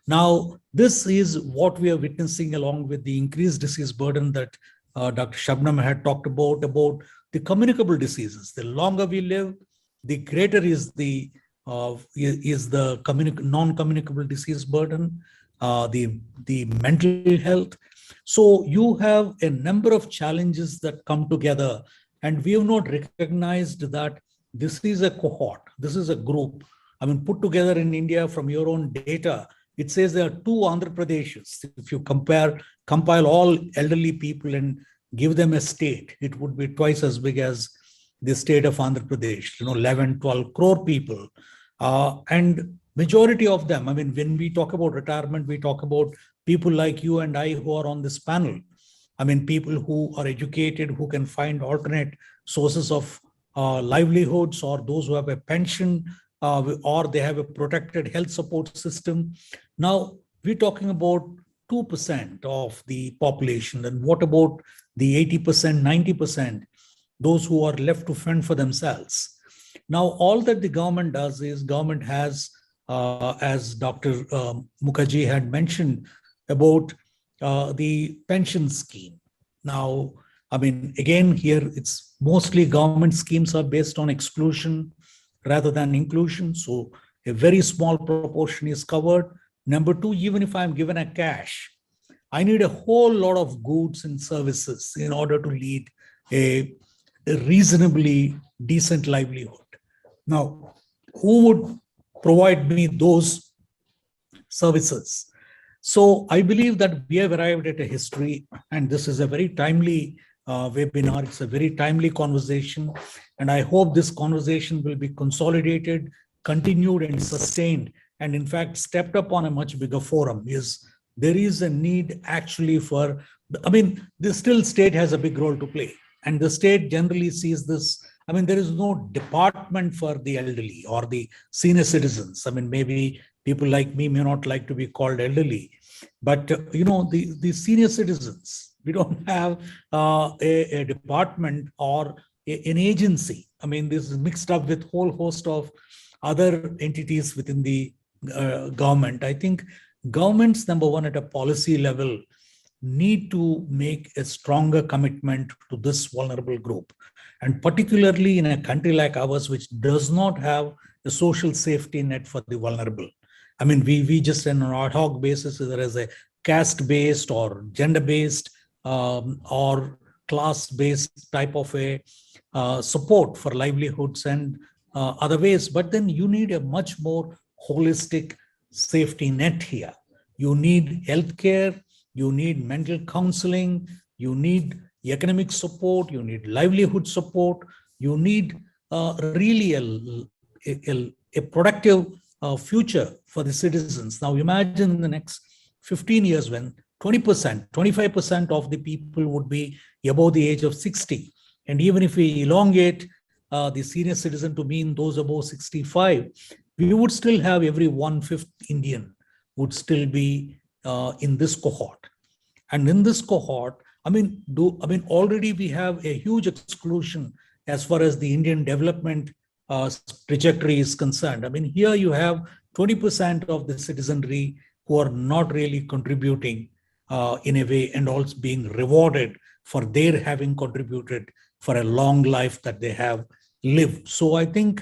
Now, this is what we are witnessing along with the increased disease burden that Dr. Shubnum had talked about the communicable diseases. The longer we live, the greater is the non-communicable disease burden, the mental health. So you have a number of challenges that come together, and we have not recognized that this is a cohort, this is a group. I mean, put together in India from your own data, it says there are 2 Andhra Pradeshs. If you compile all elderly people and give them a state, it would be twice as big as the state of Andhra Pradesh, 11, 12 crore people. And majority of them, I mean, when we talk about retirement, we talk about people like you and I who are on this panel. I mean, people who are educated, who can find alternate sources of livelihoods, or those who have a pension, or they have a protected health support system. Now, we're talking about 2% of the population. And what about the 80%, 90%, those who are left to fend for themselves? Now, all that the government does is government has, as Dr. Mukerji had mentioned about the pension scheme. Now, I mean, again, here it's mostly government schemes are based on exclusion rather than inclusion. So a very small proportion is covered. Number two, even if I'm given a cash, I need a whole lot of goods and services in order to lead a reasonably decent livelihood. Now, who would provide me those services? So I believe that we have arrived at a history, and this is a very timely webinar. It's a very timely conversation, and I hope this conversation will be consolidated, continued, and sustained, and in fact stepped up on a much bigger forum. There is a need actually for, I mean, the still state has a big role to play, and the state generally sees this. I mean, there is no department for the elderly or the senior citizens. I mean, maybe people like me may not like to be called elderly, but the senior citizens, we don't have a department or an agency. I mean, this is mixed up with a whole host of other entities within the government. I think governments, number one, at a policy level, need to make a stronger commitment to this vulnerable group. And particularly in a country like ours, which does not have a social safety net for the vulnerable. I mean, we just on an ad hoc basis, either as a caste-based or gender-based or class-based type of a support for livelihoods and other ways. But then you need a much more holistic safety net here. You need healthcare, you need mental counseling, you need economic support, you need livelihood support, you need really a a productive future for the citizens. Now imagine in the next 15 years when 20%, 25% of the people would be above the age of 60. And even if we elongate the senior citizen to mean those above 65, we would still have every 1/5 Indian would still be in this cohort. And in this cohort, already we have a huge exclusion as far as the Indian development trajectory is concerned. Here you have 20% of the citizenry who are not really contributing in a way, and also being rewarded for their having contributed for a long life that they have lived. So I think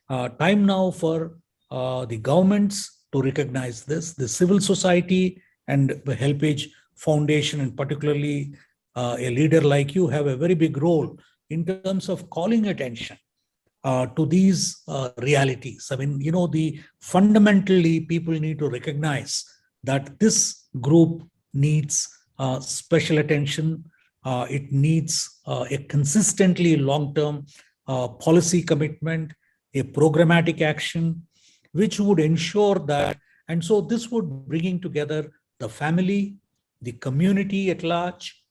time now for the governments to recognize this, the civil society and the HelpAge Foundation, and particularly a leader like you, have a very big role in terms of calling attention to these realities. Fundamentally, people need to recognize that this group needs special attention. It needs a consistently long-term policy commitment, a programmatic action, which would ensure that, and so this would bringing together the family, the community at large,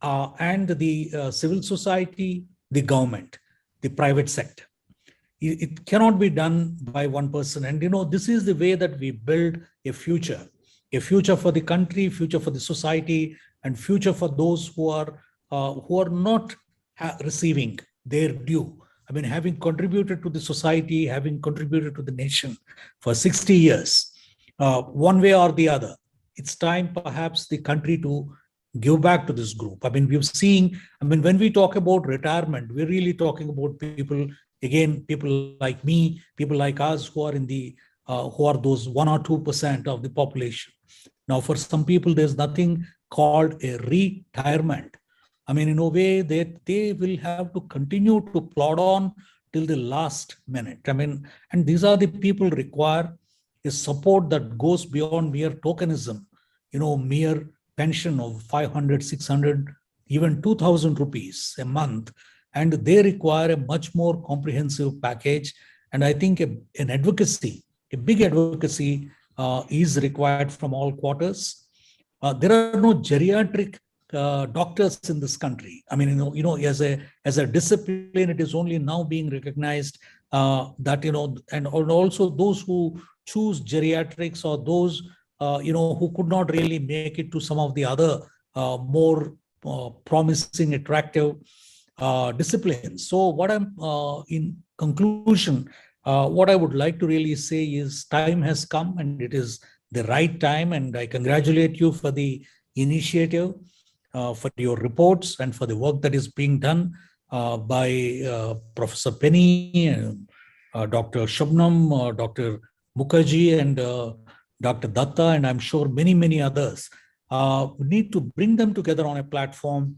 and the civil society, the government, the private sector. It cannot be done by one person. And this is the way that we build a future for the country, future for the society, and future for those who are not receiving their due. Having contributed to the society, having contributed to the nation for 60 years, one way or the other, it's time perhaps the country to give back to this group. We've seen, when we talk about retirement, we're really talking about people, again, people like me, people like us who are in the, who are those 1 or 2% of the population. Now, for some people, there's nothing called a retirement. In a way that they will have to continue to plod on till the last minute. And these are the people require a support that goes beyond mere tokenism, mere pension of 500, 600, even 2,000 rupees a month. And they require a much more comprehensive package. And I think an advocacy, a big advocacy is required from all quarters. There are no geriatric doctors in this country. As a discipline, it is only now being recognized that, and also those who choose geriatrics, or those, who could not really make it to some of the other more promising, attractive disciplines. So what I'm, in conclusion, what I would like to really say is time has come, and it is the right time. And I congratulate you for the initiative, for your reports, and for the work that is being done by Professor Penny, Dr. Shubnum, Dr. Mukerji, and Dr. Dutta, and I'm sure many, many others. We need to bring them together on a platform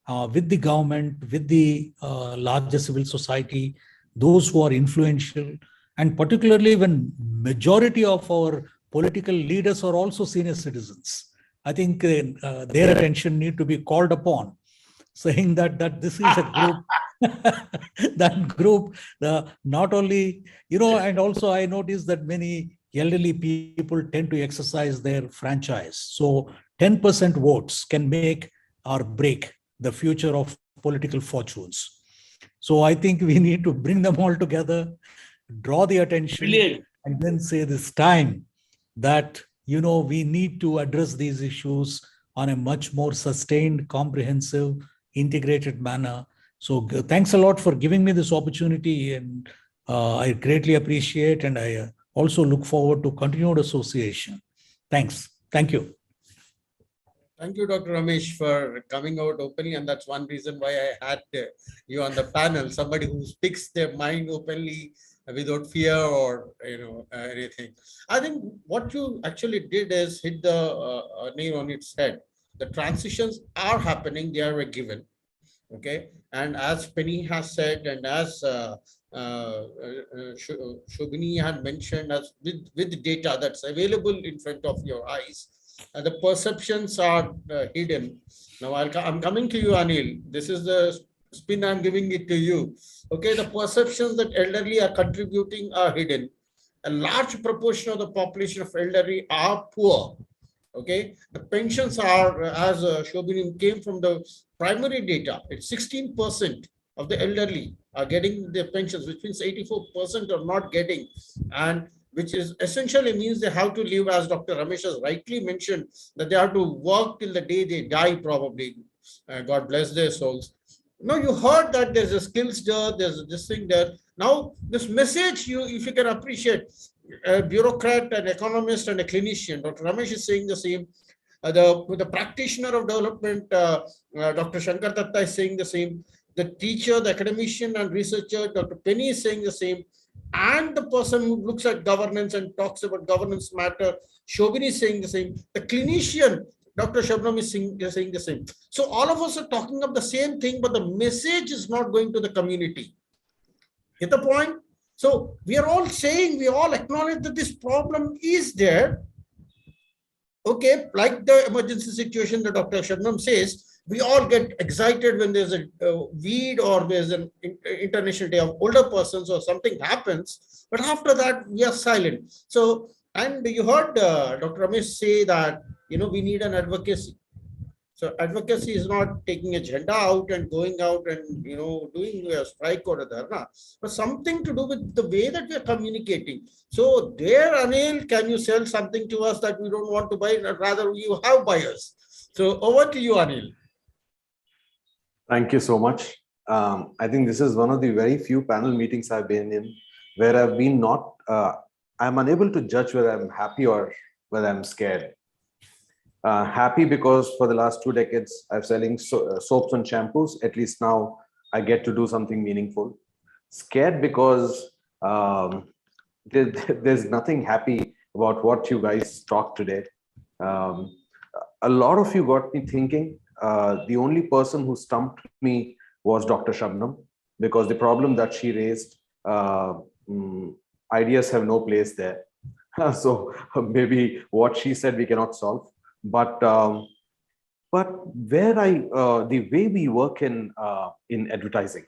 with the government, with the larger civil society, those who are influential, and particularly when majority of our political leaders are also senior citizens. I think their attention need to be called upon, saying that this is a group, that group, not only, and also I noticed that many elderly people tend to exercise their franchise. So 10% votes can make or break the future of political fortunes. So I think we need to bring them all together, draw the attention, Brilliant. And then say this time that, we need to address these issues on a much more sustained, comprehensive, integrated manner. So thanks a lot for giving me this opportunity, and I greatly appreciate, and I also look forward to continued association. Thanks. Thank you. Thank you, Dr. Ramesh, for coming out openly. And that's one reason why I had you on the panel, somebody who speaks their mind openly without fear or anything. I think what you actually did is hit the nail on its head. The transitions are happening, they are a given. Okay, and as Penny has said, and as Shobhini had mentioned, as with data that's available in front of your eyes, the perceptions are hidden. Now I'm coming to you, Aneil. This is the spin I'm giving it to you. Okay, the perceptions that elderly are contributing are hidden. a large proportion of the population of elderly are poor. Okay, the pensions are, as Shobhini came from the primary data, it's 16% of the elderly are getting their pensions, which means 84% are not getting, and which is essentially means they have to live, as Dr. Ramesh has rightly mentioned, that they have to work till the day they die, probably. God bless their souls. Now, you heard that there's a skills there, there's this thing there. Now, this message, if you can appreciate, a bureaucrat, an economist, and a clinician, Dr. Ramesh is saying the same. The practitioner of development, Dr. Shankar Dutta is saying the same. The teacher, the academician and researcher, Dr. Penny is saying the same. And the person who looks at governance and talks about governance matter, Shobhini is saying the same. The clinician, Dr. Shubnum is saying the same. So all of us are talking of the same thing, but the message is not going to the community. Get the point? So we are all saying, we all acknowledge that this problem is there. Okay, like the emergency situation that Dr. Shubnum says, we all get excited when there's a weed or there's an International Day of Older Persons or something happens, but after that we are silent. So, and you heard Dr. Ramesh say that, we need an advocacy. So advocacy is not taking agenda out and going out and, doing a strike or a dharna, but something to do with the way that we are communicating. So there, Aneil, can you sell something to us that we don't want to buy, rather you have buyers? So over to you, Aneil. Thank you so much. I think this is one of the very few panel meetings I've been in where I've been I'm unable to judge whether I'm happy or whether I'm scared. Happy because for the last 2 decades, I'm selling soaps and shampoos. At least now I get to do something meaningful. Scared because there's nothing happy about what you guys talked today. A lot of you got me thinking. The only person who stumped me was Dr. Shubnum, because the problem that she raised, ideas have no place there. So maybe what she said we cannot solve. But where the way we work in advertising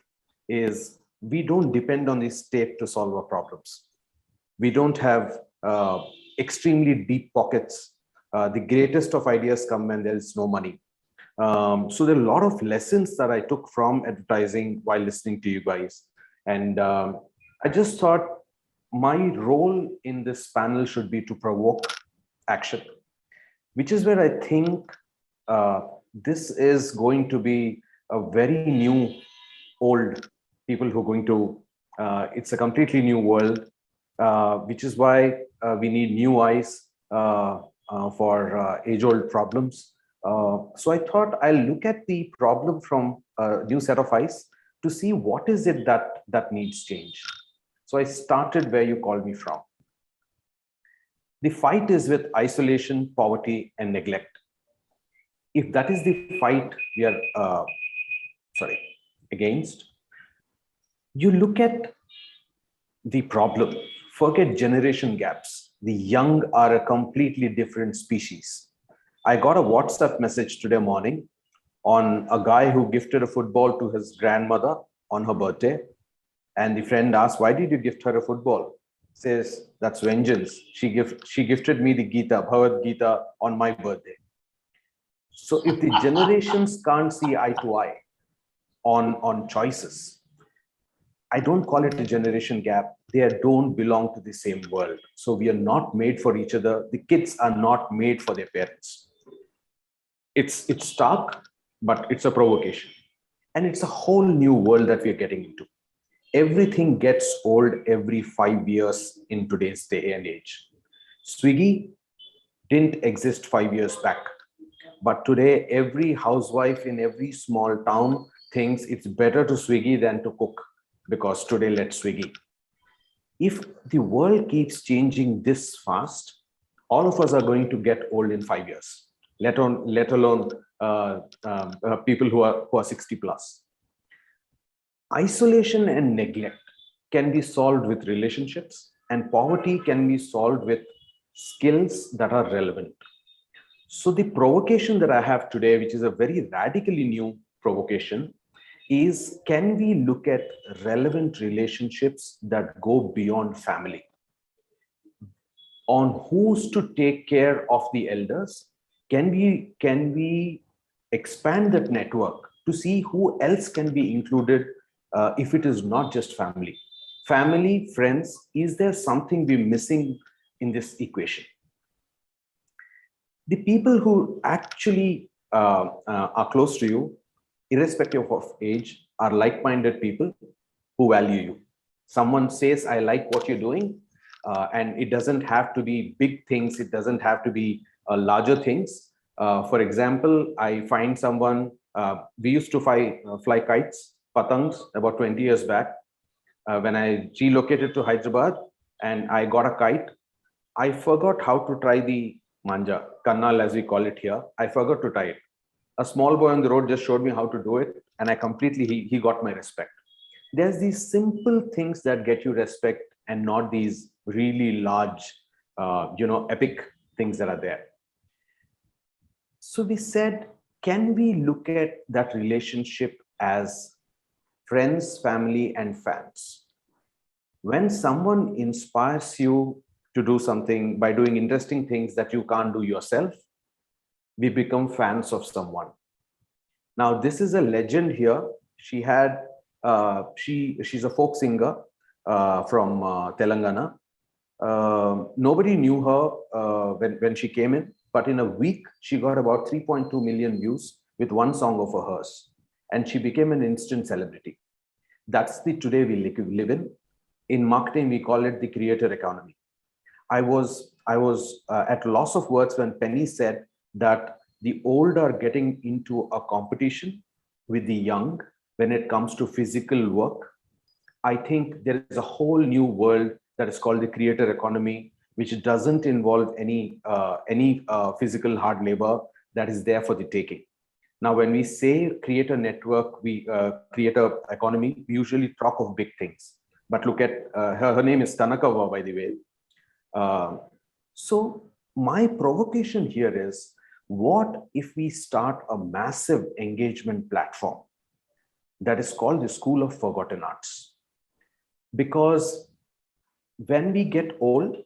is we don't depend on the state to solve our problems. We don't have extremely deep pockets. The greatest of ideas come when there is no money. So there are a lot of lessons that I took from advertising while listening to you guys. And I just thought my role in this panel should be to provoke action, which is where I think this is going to be a very new, old people who are going to, it's a completely new world, which is why we need new eyes for age-old problems. So I thought I'll look at the problem from a new set of eyes to see what is it that needs change. So I started where you called me from. The fight is with isolation, poverty, and neglect. If that is the fight we are against, you look at the problem, forget generation gaps. The young are a completely different species. I got a WhatsApp message today morning on a guy who gifted a football to his grandmother on her birthday. And the friend asked, why did you gift her a football? Says, that's vengeance. She gifted me the Gita, Bhagavad Gita on my birthday. So if the generations can't see eye to eye on choices, I don't call it a generation gap. They don't belong to the same world. So we are not made for each other. The kids are not made for their parents. It's stark, but it's a provocation. And it's a whole new world that we're getting into. Everything gets old every 5 years in today's day and age. Swiggy didn't exist 5 years back. But today, every housewife in every small town thinks it's better to Swiggy than to cook, because today let's Swiggy. If the world keeps changing this fast, all of us are going to get old in 5 years, let alone people who are 60 plus. Isolation and neglect can be solved with relationships, and poverty can be solved with skills that are relevant. So the provocation that I have today, which is a very radically new provocation, is can we look at relevant relationships that go beyond family? on who's to take care of the elders? Can we expand that network to see who else can be included if it is not just family? Family, friends, is there something we're missing in this equation? The people who actually are close to you, irrespective of age, are like-minded people who value you. Someone says, I like what you're doing, and it doesn't have to be big things. It doesn't have to be larger things. For example, I find someone, we used to fly kites, patangs, about 20 years back. When I relocated to Hyderabad and I got a kite, I forgot how to try the manja, kannal as we call it here. I forgot to tie it. A small boy on the road just showed me how to do it, and I completely, he got my respect. There's these simple things that get you respect and not these really large, epic things that are there. So we said, can we look at that relationship as friends, family, and fans? When someone inspires you to do something by doing interesting things that you can't do yourself, we become fans of someone. Now, this is a legend here. She had, she's a folk singer from Telangana. Nobody knew her when she came in, but in a week, she got about 3.2 million views with one song of hers, and she became an instant celebrity. That's the today we live in. In marketing, we call it the creator economy. I was at loss of words when Penny said that the old are getting into a competition with the young when it comes to physical work. I think there is a whole new world that is called the creator economy, which doesn't involve any physical hard labor that is there for the taking. Now, when we say creator network, creator economy, we usually talk of big things. But look at her name is Tanakava, by the way. So my provocation here is, what if we start a massive engagement platform that is called the School of Forgotten Arts? Because when we get old,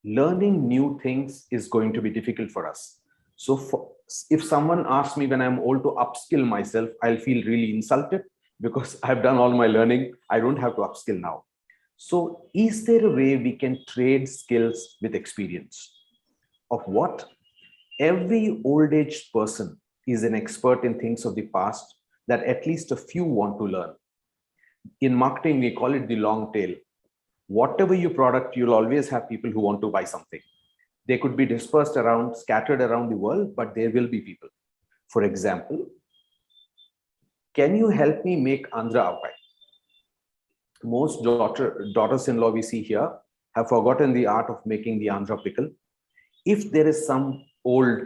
learning new things is going to be difficult for us. So if someone asks me when I'm old to upskill myself, I'll feel really insulted because I've done all my learning. I don't have to upskill now. So is there a way we can trade skills with experience? Of what? Every old age person is an expert in things of the past that at least a few want to learn. In marketing, we call it the long tail. Whatever your product, you'll always have people who want to buy something. They could be dispersed around, scattered around the world, but there will be people. For example, can you help me make Andhra Avkai? Most daughters-in-law we see here have forgotten the art of making the Andhra pickle. If there is some old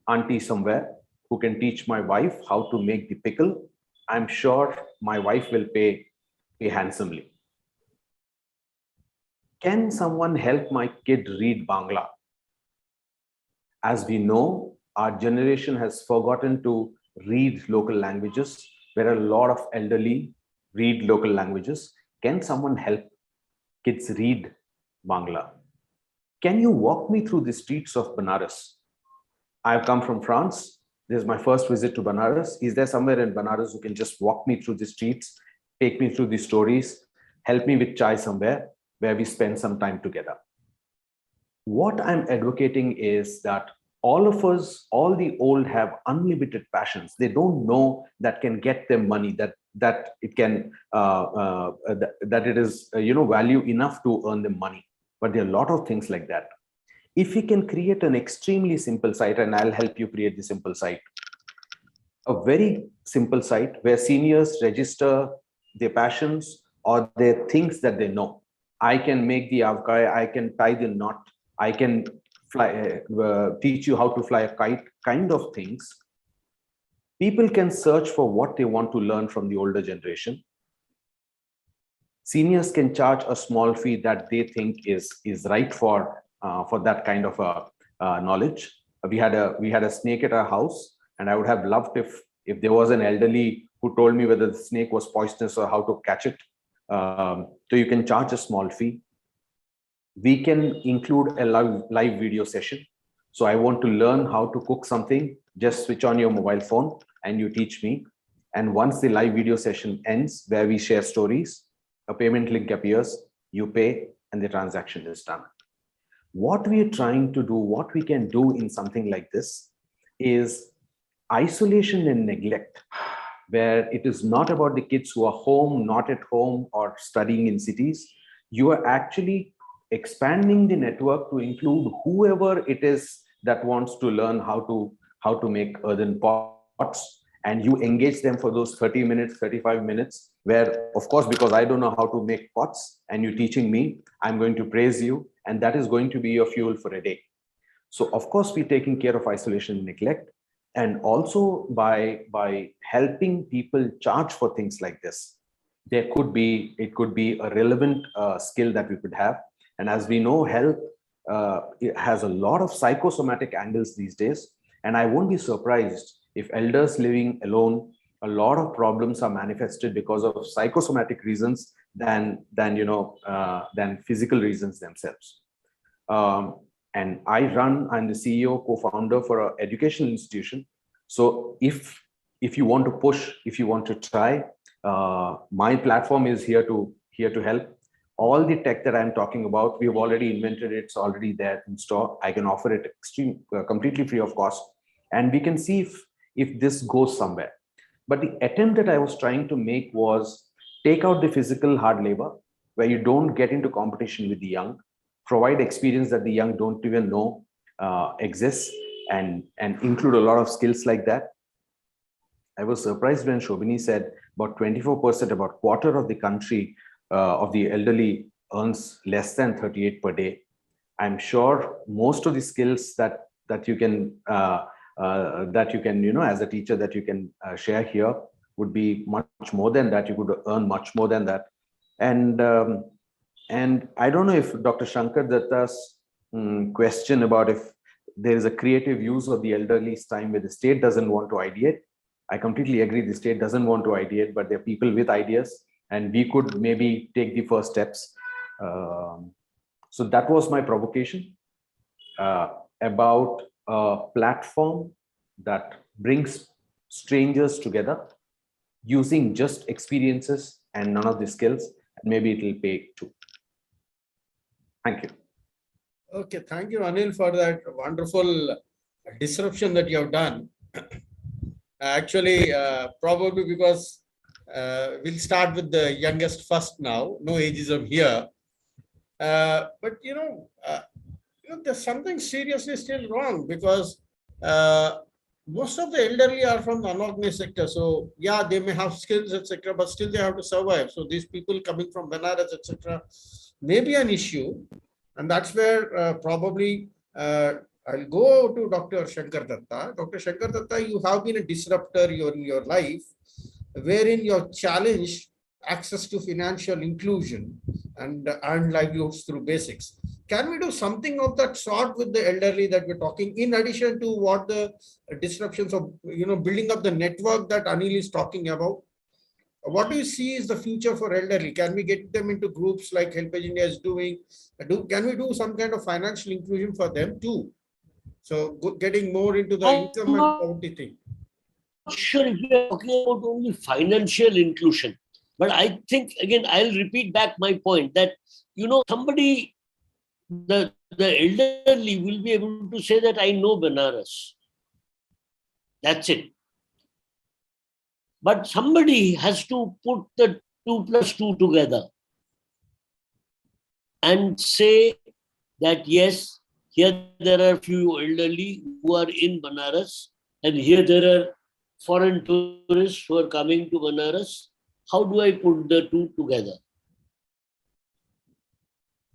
auntie somewhere who can teach my wife how to make the pickle, I'm sure my wife will pay handsomely. Can someone help my kid read Bangla? As we know, our generation has forgotten to read local languages, where a lot of elderly read local languages. Can someone help kids read Bangla? Can you walk me through the streets of Benares? I've come from France. This is my first visit to Benares. Is there somewhere in Benares who can just walk me through the streets, take me through the stories, help me with chai somewhere where we spend some time together? What I'm advocating is that all of us, all the old, have unlimited passions. They don't know that can get them money, that it can that it is value enough to earn them money. But there are a lot of things like that. If we can create an extremely simple site, and I'll help you create the simple site, a very simple site where seniors register their passions or their things that they know. I can make the avkai, I can tie the knot, I can fly, teach you how to fly a kite, kind of things. People can search for what they want to learn from the older generation. Seniors can charge a small fee that they think is right for that kind of knowledge. We had a snake at our house, and I would have loved if there was an elderly who told me whether the snake was poisonous or how to catch it. So you can charge a small fee. we can include a live video session. So I want to learn how to cook something, just switch on your mobile phone and you teach me. And once the live video session ends, where we share stories, a payment link appears, you pay, and the transaction is done. What we are trying to do, what we can do in something like this is isolation and neglect, where it is not about the kids who are home, not at home, or studying in cities. You are actually expanding the network to include whoever it is that wants to learn how to make earthen pots, and you engage them for those 30 minutes, 35 minutes, where, of course, because I don't know how to make pots and you're teaching me, I'm going to praise you, and that is going to be your fuel for a day. So, of course, we're taking care of isolation and neglect, and also by helping people charge for things like this. It could be a relevant skill that we could have. And as we know, health it has a lot of psychosomatic angles these days. And I won't be surprised if elders living alone, a lot of problems are manifested because of psychosomatic reasons than physical reasons themselves. And I'm the CEO, co-founder for an educational institution. So if you want to push, if you want to try, my platform is here to help. All the tech that I'm talking about, we've already invented it. It's already there in store. I can offer it completely free of cost. And we can see if this goes somewhere. But the attempt that I was trying to make was take out the physical hard labor, where you don't get into competition with the young, provide experience that the young don't even know exists, and include a lot of skills like that. I was surprised when Shobhini said about 24%, about quarter of the country, of the elderly earns less than 38 per day. I'm sure most of the skills that you can, as a teacher, that you can share here would be much more than that. You could earn much more than that. And I don't know if Dr. Shankar Datta's question about if there is a creative use of the elderly's time where the state doesn't want to ideate. I completely agree. The state doesn't want to ideate, but there are people with ideas, and we could maybe take the first steps. So that was my provocation about a platform that brings strangers together using just experiences and none of the skills. Maybe it will pay too. Thank you. Okay, thank you, Anil, for that wonderful disruption that you have done. Actually, probably because we'll start with the youngest first now. No ageism here. But there's something seriously still wrong, because most of the elderly are from the unorganized sector. So yeah, they may have skills, etc., but still they have to survive. So these people coming from Benares, etc., may be an issue. And that's where probably I'll go to Dr. Shankar Datta. Dr. Shankar Datta, you have been a disruptor in your life, wherein you challenged access to financial inclusion and earn livelihoods through BASIX. Can we do something of that sort with the elderly that we're talking, in addition to what the disruptions of building up the network that Anil is talking about? What do you see is the future for elderly? Can we get them into groups like HelpAge India is doing? Can we do some kind of financial inclusion for them too? So getting more into the income and poverty thing. I'm not sure if we are talking about only financial inclusion, but I think, again, I'll repeat back my point that, somebody, the elderly will be able to say that I know Benares. That's it. But somebody has to put the 2 plus 2 together and say that, yes, here there are few elderly who are in Benares, and here there are foreign tourists who are coming to Benares. How do I put the two together?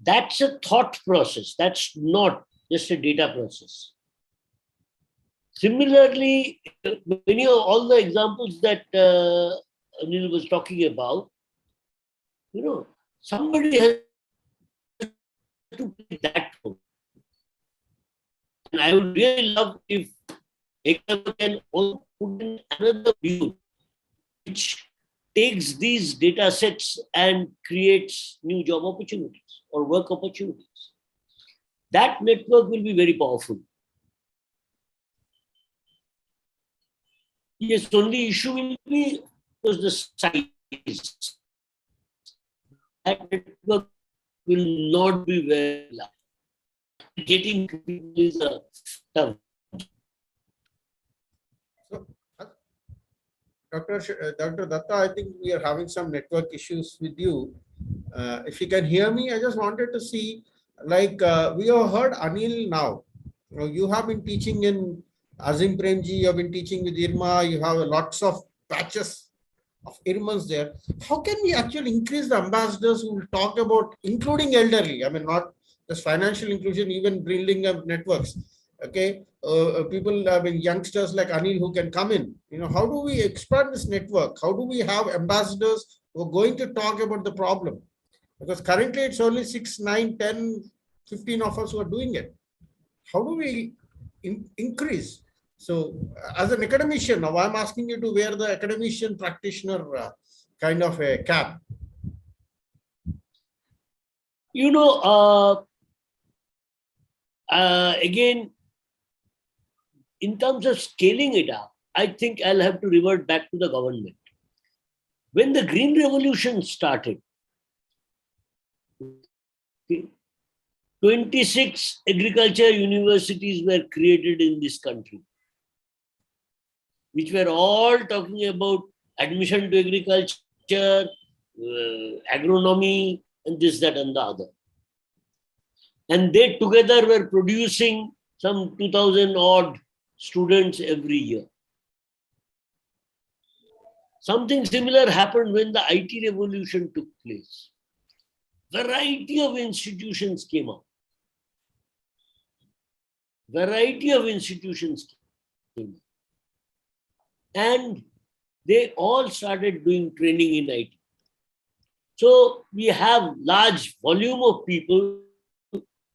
That's a thought process. That's not just a data process. Similarly, all the examples that Anil was talking about, somebody has to play that role. And I would really love if Ekluvya can also put in another view, which takes these data sets and creates new job opportunities or work opportunities. That network will be very powerful. Yes, only issue will be was the size. That network will not be very large. Getting people is a tough. So, Dr. Dutta, I think we are having some network issues with you. If you can hear me, I just wanted to see, like we have heard Aneil now. You have been teaching in Azim Premji, you have been teaching with Irma, you have lots of patches of Irmas there. How can we actually increase the ambassadors who will talk about, including elderly? I mean, not just financial inclusion, even building up networks. Okay, people, I mean, youngsters like Aneil who can come in. How do we expand this network? How do we have ambassadors who are going to talk about the problem? Because currently it's only 6, 9, 10, 15 of us who are doing it. How do we increase? So as an academician, now I'm asking you to wear the academician practitioner kind of a cap. Again, in terms of scaling it up, I think I'll have to revert back to the government. When the Green Revolution started, 26 agriculture universities were created in this country, which were all talking about admission to agriculture, agronomy, and this, that, and the other. And they together were producing some 2,000 odd students every year. Something similar happened when the IT revolution took place. Variety of institutions came up. And they all started doing training in IT. So we have large volume of people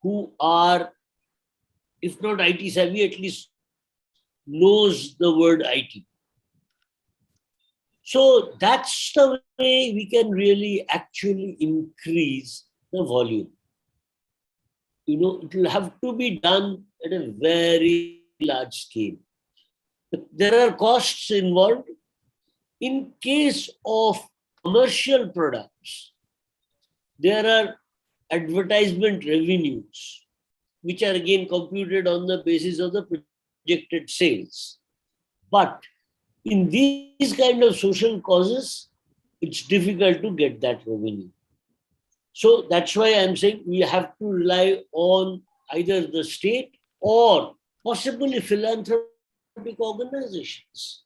who are, if not IT savvy, at least knows the word IT. So that's the way we can really actually increase the volume. It will have to be done at a very large scale. There are costs involved. In case of commercial products, there are advertisement revenues, which are again computed on the basis of the projected sales. But in these kind of social causes, it's difficult to get that revenue. So that's why I'm saying we have to rely on either the state or possibly philanthropic organizations.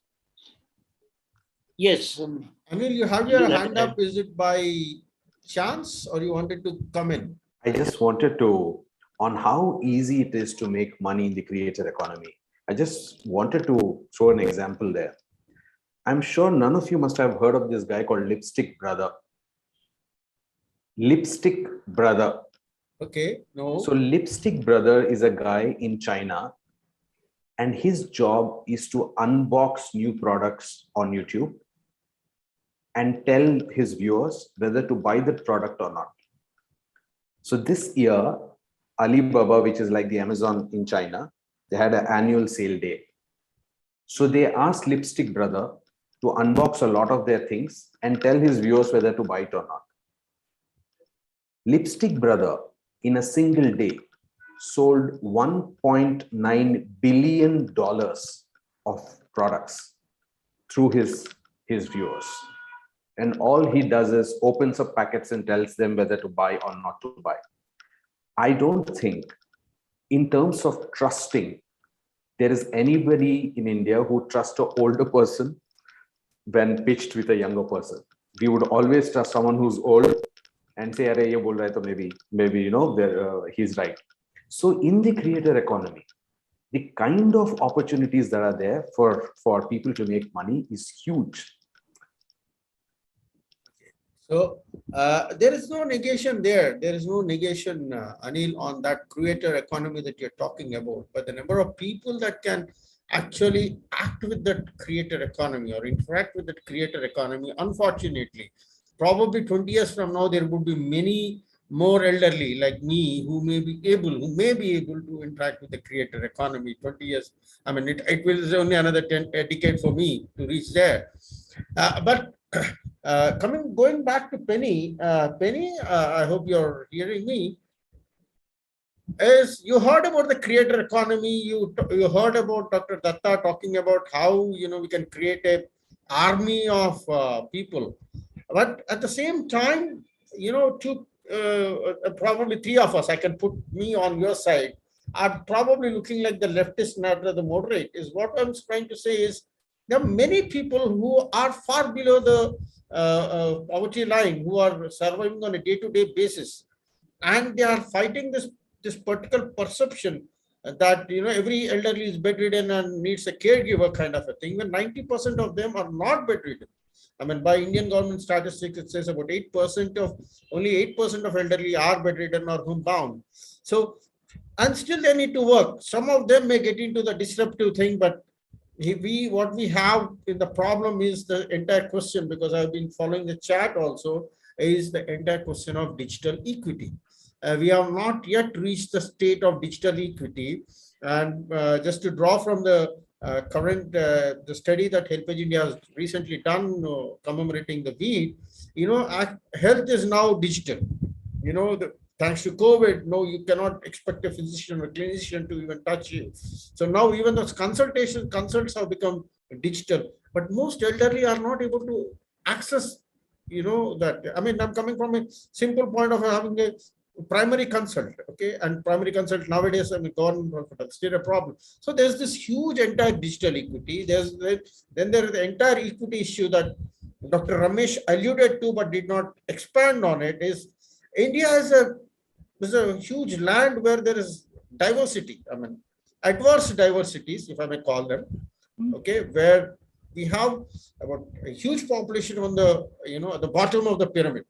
Yes. Anil, you have your hand up. Is it by chance or you wanted to come in? I just wanted to, on how easy it is to make money in the creator economy. I just wanted to throw an example there. I'm sure none of you must have heard of this guy called Lipstick Brother. Lipstick Brother. Okay, no. So Lipstick Brother is a guy in China, and his job is to unbox new products on YouTube and tell his viewers whether to buy the product or not. So this year, Alibaba, which is like the Amazon in China, they had an annual sale day. So they asked Lipstick Brother to unbox a lot of their things and tell his viewers whether to buy it or not. Lipstick Brother, in a single day, sold $1.9 billion of products through his viewers. And all he does is opens up packets and tells them whether to buy or not to buy. I don't think, in terms of trusting, there is anybody in India who trusts an older person when pitched with a younger person. We would always trust someone who's old and say, "Arey, ye bol raha hai, to maybe he's right." So in the creator economy, the kind of opportunities that are there for people to make money is huge. So there is no negation there. There is no negation, Anil, on that creator economy that you're talking about. But the number of people that can actually act with that creator economy or interact with that creator economy. Unfortunately, probably 20 years from now, there would be many more elderly like me who may be able to interact with the creator economy. 20 years, I mean, it will only another a decade for me to reach there. But going back to Penny, I hope you're hearing me. Is you heard about the creator economy, you heard about Dr. Dutta talking about how we can create a army of people, but at the same time, probably three of us, I can put me on your side, are probably looking like the leftist, not the moderate. Is what I'm trying to say is there are many people who are far below the poverty line, who are surviving on a day-to-day basis, and they are fighting this particular perception that every elderly is bedridden and needs a caregiver kind of a thing, when 90% of them are not bedridden. I mean, by Indian government statistics, it says about only 8% of elderly are bedridden or homebound. So, and still they need to work. Some of them may get into the disruptive thing, but what we have in the problem is the entire question, because I've been following the chat also, is the entire question of digital equity. We have not yet reached the state of digital equity. And just to draw from the current the study that HelpAge India has recently done, commemorating the week, health is now digital. Thanks to COVID, no, you cannot expect a physician or clinician to even touch you. So now even those consults have become digital, but most elderly are not able to access, that. I mean, I'm coming from a simple point of having a primary consult, okay, and primary consult nowadays, I mean, government still a problem. So there's this huge entire digital equity. Then there is the entire equity issue that Dr. Ramesh alluded to but did not expand on. It is India is a huge land where there is diversity. I mean, adverse diversities, if I may call them, okay, where we have about a huge population on the at the bottom of the pyramid.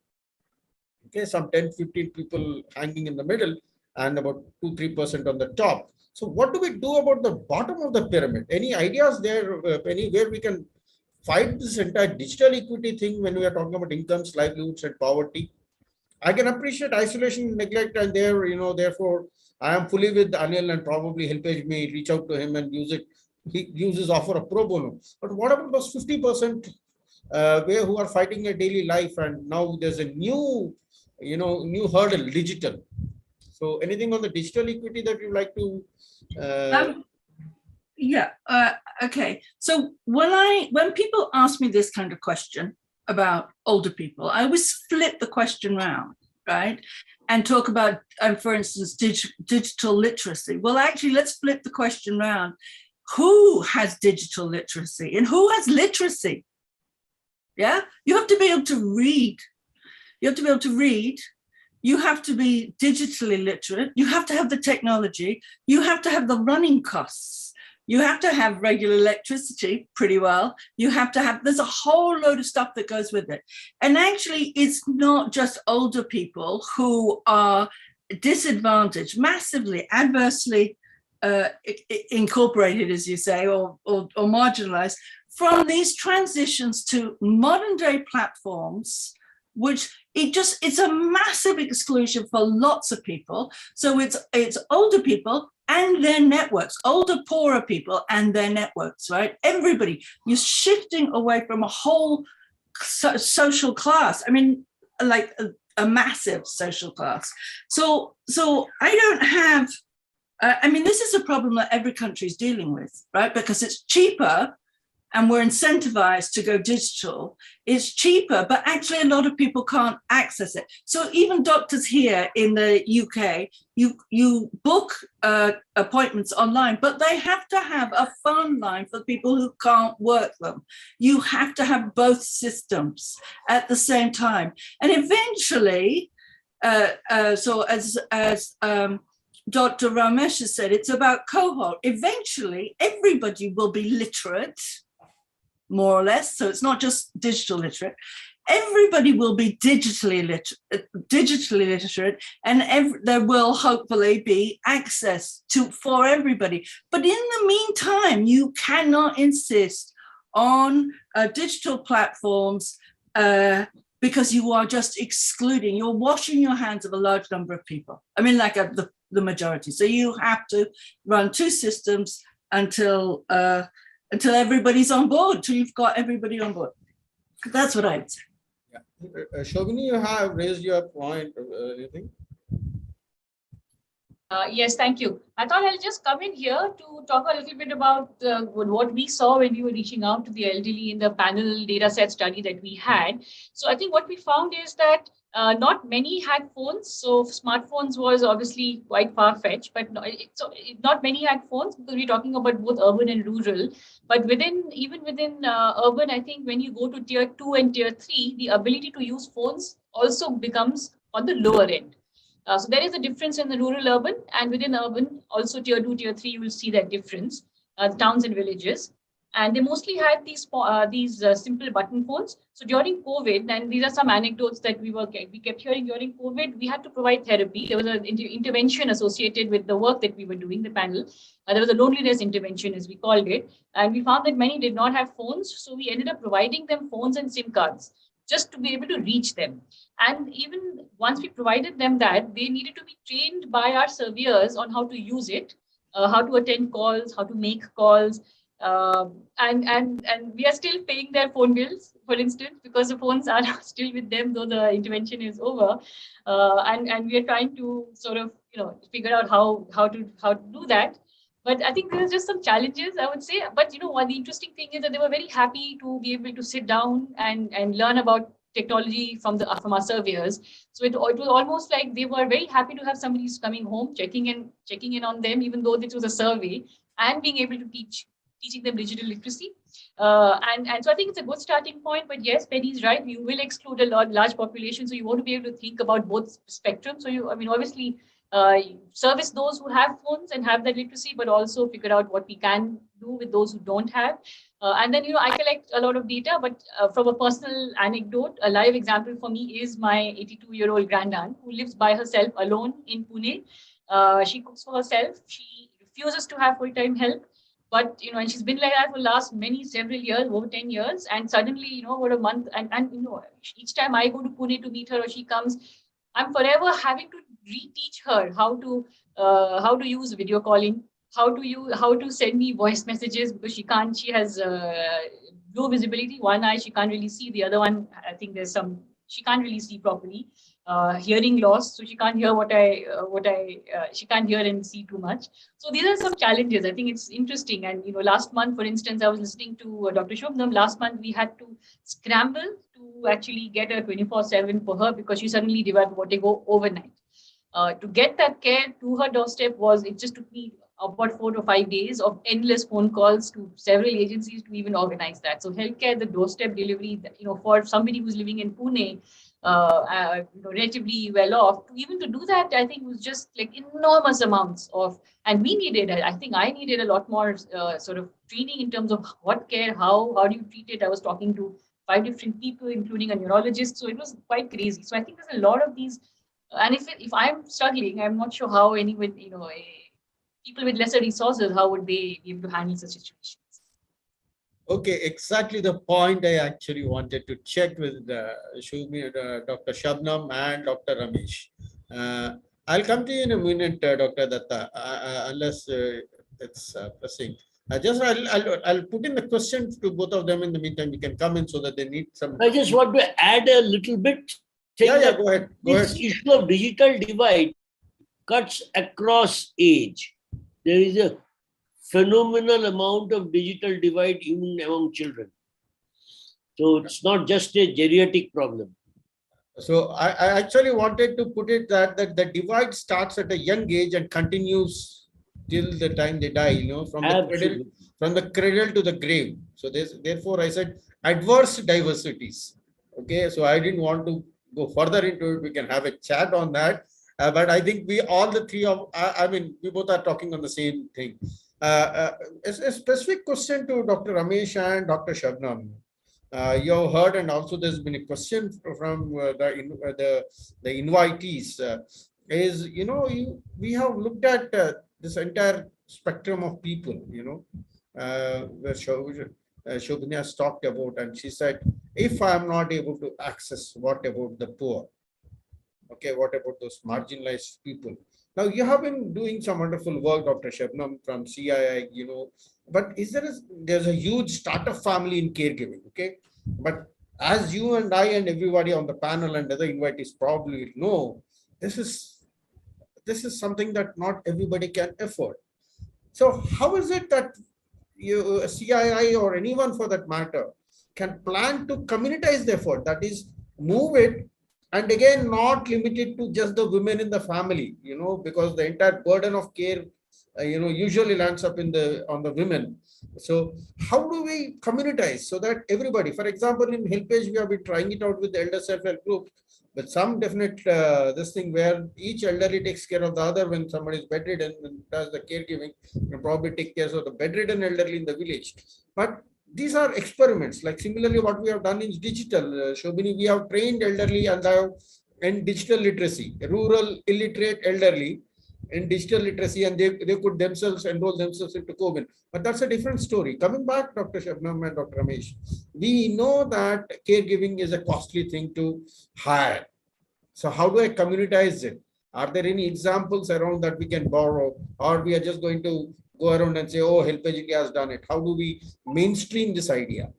Okay, some 10-15 people hanging in the middle and about 2-3% on the top. So what do we do about the bottom of the pyramid? Any ideas there, Penny, where we can fight this entire digital equity thing when we are talking about incomes, livelihoods, and poverty? I can appreciate isolation, neglect, and therefore I am fully with Aneil, and probably HelpAge may reach out to him and use it. He uses offer a pro bono. But what about those 50% who are fighting a daily life, and now there's a new hurdle, digital. So anything on the digital equity that you'd like to? Okay. So when people ask me this kind of question about older people, I always flip the question around, right? And talk about, for instance, digital literacy. Well, actually, let's flip the question around. Who has digital literacy and who has literacy? Yeah, you have to be able to read. You have to be able to read. You have to be digitally literate. You have to have the technology. You have to have the running costs. You have to have regular electricity pretty well. You have to have, there's a whole load of stuff that goes with it. And actually, it's not just older people who are disadvantaged, massively, adversely incorporated, as you say, or marginalized from these transitions to modern day platforms, which it's a massive exclusion for lots of people. So it's older people and their networks, older, poorer people and their networks, right? Everybody, you're shifting away from a whole social class. I mean, like a massive social class. So I don't have, this is a problem that every country is dealing with, right? Because it's cheaper and we're incentivized to go digital. It's cheaper, but actually a lot of people can't access it. So even doctors here in the UK, you book appointments online, but they have to have a phone line for people who can't work them. You have to have both systems at the same time. And eventually, so as Dr. Ramesh has said, it's about cohort. Eventually, everybody will be literate, more or less. So it's not just digital literate. everybody will be digitally literate, and there will hopefully be access for everybody. But in the meantime, you cannot insist on digital platforms because you are just excluding, you're washing your hands of a large number of people. I mean, like the majority. So you have to run two systems until everybody's on board, till you've got everybody on board. That's what I would say. Yeah. Shobhini, you have raised your point. Anything? Yes, thank you. I thought I'll just come in here to talk a little bit about what we saw when we were reaching out to the elderly in the panel data set study that we had. So I think what we found is that not many had phones. So smartphones was obviously quite far-fetched, but not many had phones because we're talking about both urban and rural. But even within urban, I think when you go to tier 2 and tier 3, the ability to use phones also becomes on the lower end. So there is a difference in the rural urban, and within urban, also tier 2, tier 3, you will see that difference, towns and villages. And they mostly had these simple button phones. So during COVID, and these are some anecdotes that we kept hearing during COVID, we had to provide therapy. There was an intervention associated with the work that we were doing, the panel. There was a loneliness intervention, as we called it. And we found that many did not have phones. So we ended up providing them phones and SIM cards just to be able to reach them. And even once we provided them that, they needed to be trained by our surveyors on how to use it, how to attend calls, how to make calls. And we are still paying their phone bills, for instance, because the phones are still with them, though the intervention is over. And we are trying to sort of, figure out how to do that. But I think there's just some challenges, I would say. But one the interesting thing is that they were very happy to be able to sit down and learn about technology from our surveyors. So it was almost like they were very happy to have somebody who's coming home, checking in on them, even though this was a survey, and being able to teaching them digital literacy. And so I think it's a good starting point. But yes, Penny's right. You will exclude a large population, so you want to be able to think about both spectrum. So obviously, service those who have phones and have that literacy, but also figure out what we can do with those who don't have. And then, I collect a lot of data, but from a personal anecdote, a live example for me is my 82-year-old grandaunt who lives by herself alone in Pune. She cooks for herself. She refuses to have full-time help. But, and she's been like that for the last several years, over 10 years. And suddenly, over a month, and each time I go to Pune to meet her or she comes, I'm forever having to reteach her how to use video calling, how to send me voice messages, because she has low visibility. One eye she can't really see, the other one I think she can't really see properly. Hearing loss, so she can't hear she can't hear and see too much. So these are some challenges. I think it's interesting. And last month, for instance, I was listening to Dr. Shubnum. Last month we had to scramble to actually get a 24/7 for her because she suddenly developed vertigo overnight. To get that care to her doorstep it just took me about 4 to 5 days of endless phone calls to several agencies to even organize that. So healthcare, the doorstep delivery, for somebody who's living in Pune, relatively well off, to do that, I think was just like enormous amounts of, and we needed it. I think I needed a lot more sort of training in terms of what care, how do you treat it. I was talking to 5 different people, including a neurologist. So it was quite crazy. So I think there's a lot of these. And if I'm struggling, I'm not sure how people with lesser resources, how would they be able to handle such situations? Okay, exactly the point I actually wanted to check with Dr. Shabnam and Dr. Ramesh. I'll come to you in a minute, Dr. Dutta, unless it's pressing. I'll put in a question to both of them in the meantime. You can come in so that they need some. I just want to add a little bit. Yeah, go ahead. This issue of digital divide cuts across age. There is a phenomenal amount of digital divide even among children. So it's not just a geriatric problem. So I actually wanted to put it that the divide starts at a young age and continues till the time they die, from the cradle to the grave. So therefore I said adverse diversities. Okay, so I didn't want to go further into it. We can have a chat on that. But I think we both are talking on the same thing. A specific question to Dr. Ramesh and Dr. Shabnam. You have heard, and also there's been a question from the invitees. We have looked at this entire spectrum of people. Where Shobhini has talked about, and she said, if I am not able to access, what about the poor? Okay, what about those marginalized people? Now, you have been doing some wonderful work, Dr. Shubnum, from CII, but there's a huge startup family in caregiving, okay? But as you and I and everybody on the panel and other invitees probably know, this is something that not everybody can afford. So how is it that CII or anyone for that matter can plan to communitize the effort, that is, move it, and again, not limited to just the women in the family, because the entire burden of care, usually lands up on the women. So how do we communitize so that everybody, for example, in HelpAge, we have been trying it out with the elder self-help group, but some definite this thing where each elderly takes care of the other. When somebody is bedridden and does the caregiving, you probably take care of the bedridden elderly in the village. But these are experiments. Like similarly, what we have done in digital, Shobhini, we have trained elderly in digital literacy, rural illiterate elderly in digital literacy, and they could themselves enroll themselves into COVID. But that's a different story. Coming back, Dr. Shubnum and Dr. Ramesh, we know that caregiving is a costly thing to hire. So how do I communitize it? Are there any examples around that we can borrow, or we are just going to go around and say, oh, HelpAge India has done it? How do we mainstream this idea?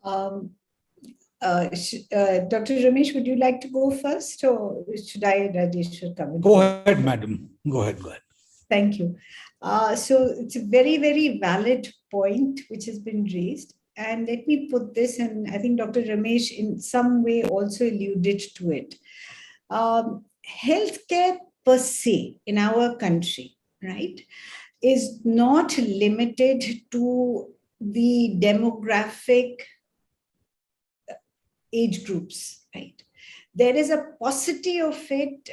Dr. Ramesh, would you like to go first, or should I, Rajeshwar, come in? Go ahead, madam. Go ahead. Thank you. So it's a very, very valid point which has been raised. And let me put this, and I think Dr. Ramesh in some way also alluded to it. Healthcare per se in our country, right, is not limited to the demographic age groups, right? There is a paucity of it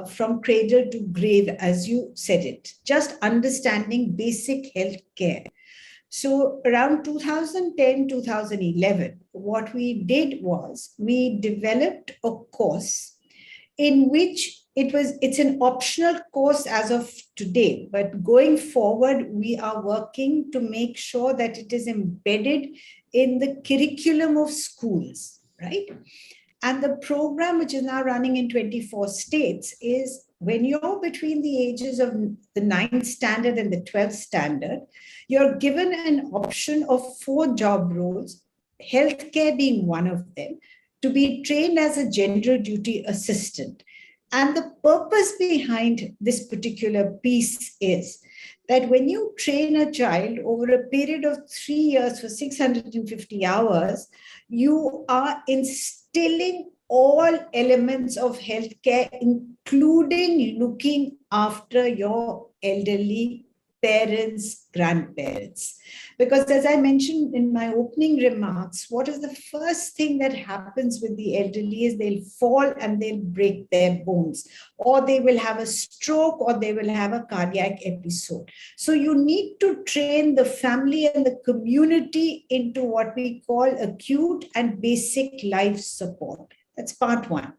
from cradle to grave, as you said it, just understanding basic health care. So around 2010, 2011, what we did was we developed a course in which it's an optional course as of today, but going forward, we are working to make sure that it is embedded in the curriculum of schools, right? And the program, which is now running in 24 states, is when you're between the ages of the 9th standard and the 12th standard, you're given an option of 4 job roles, healthcare being one of them, to be trained as a general duty assistant. And the purpose behind this particular piece is that when you train a child over a period of 3 years for 650 hours, you are instilling all elements of healthcare, including looking after your elderly parents, grandparents. Because as I mentioned in my opening remarks, what is the first thing that happens with the elderly is they'll fall and they'll break their bones, or they will have a stroke, or they will have a cardiac episode. So you need to train the family and the community into what we call acute and basic life support. That's part one.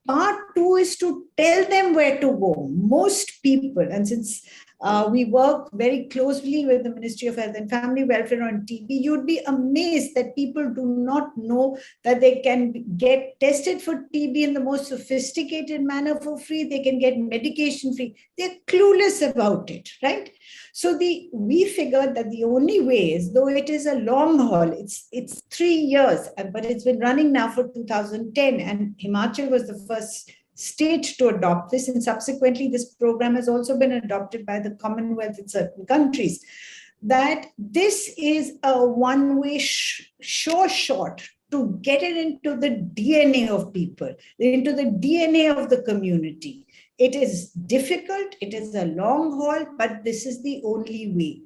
Part two is to tell them where to go. Most people, and since we work very closely with the Ministry of Health and Family Welfare on TB, you'd be amazed that people do not know that they can get tested for TB in the most sophisticated manner for free. They can get medication free. They're clueless about it, right? So we figured that the only way is, though it is a long haul, it's 3 years, but it's been running now for 2010, and Himachal was the first state to adopt this, and subsequently this program has also been adopted by the Commonwealth in certain countries, that this is a one-way sure shot to get it into the DNA of people, into the DNA of the community. It is difficult, it is a long haul, but this is the only way.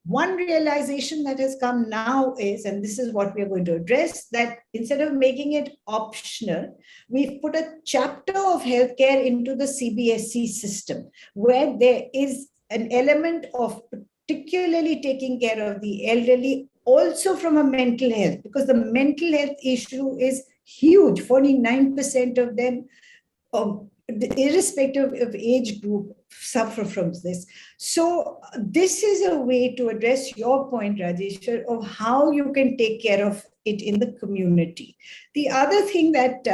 One realization that has come now is, and this is what we are going to address, that instead of making it optional, we've put a chapter of healthcare into the CBSE system, where there is an element of particularly taking care of the elderly also from a mental health, because the mental health issue is huge. 49% of them, irrespective of age group, suffer from this. So this is a way to address your point, Rajeshwar, of how you can take care of it in the community. The other thing that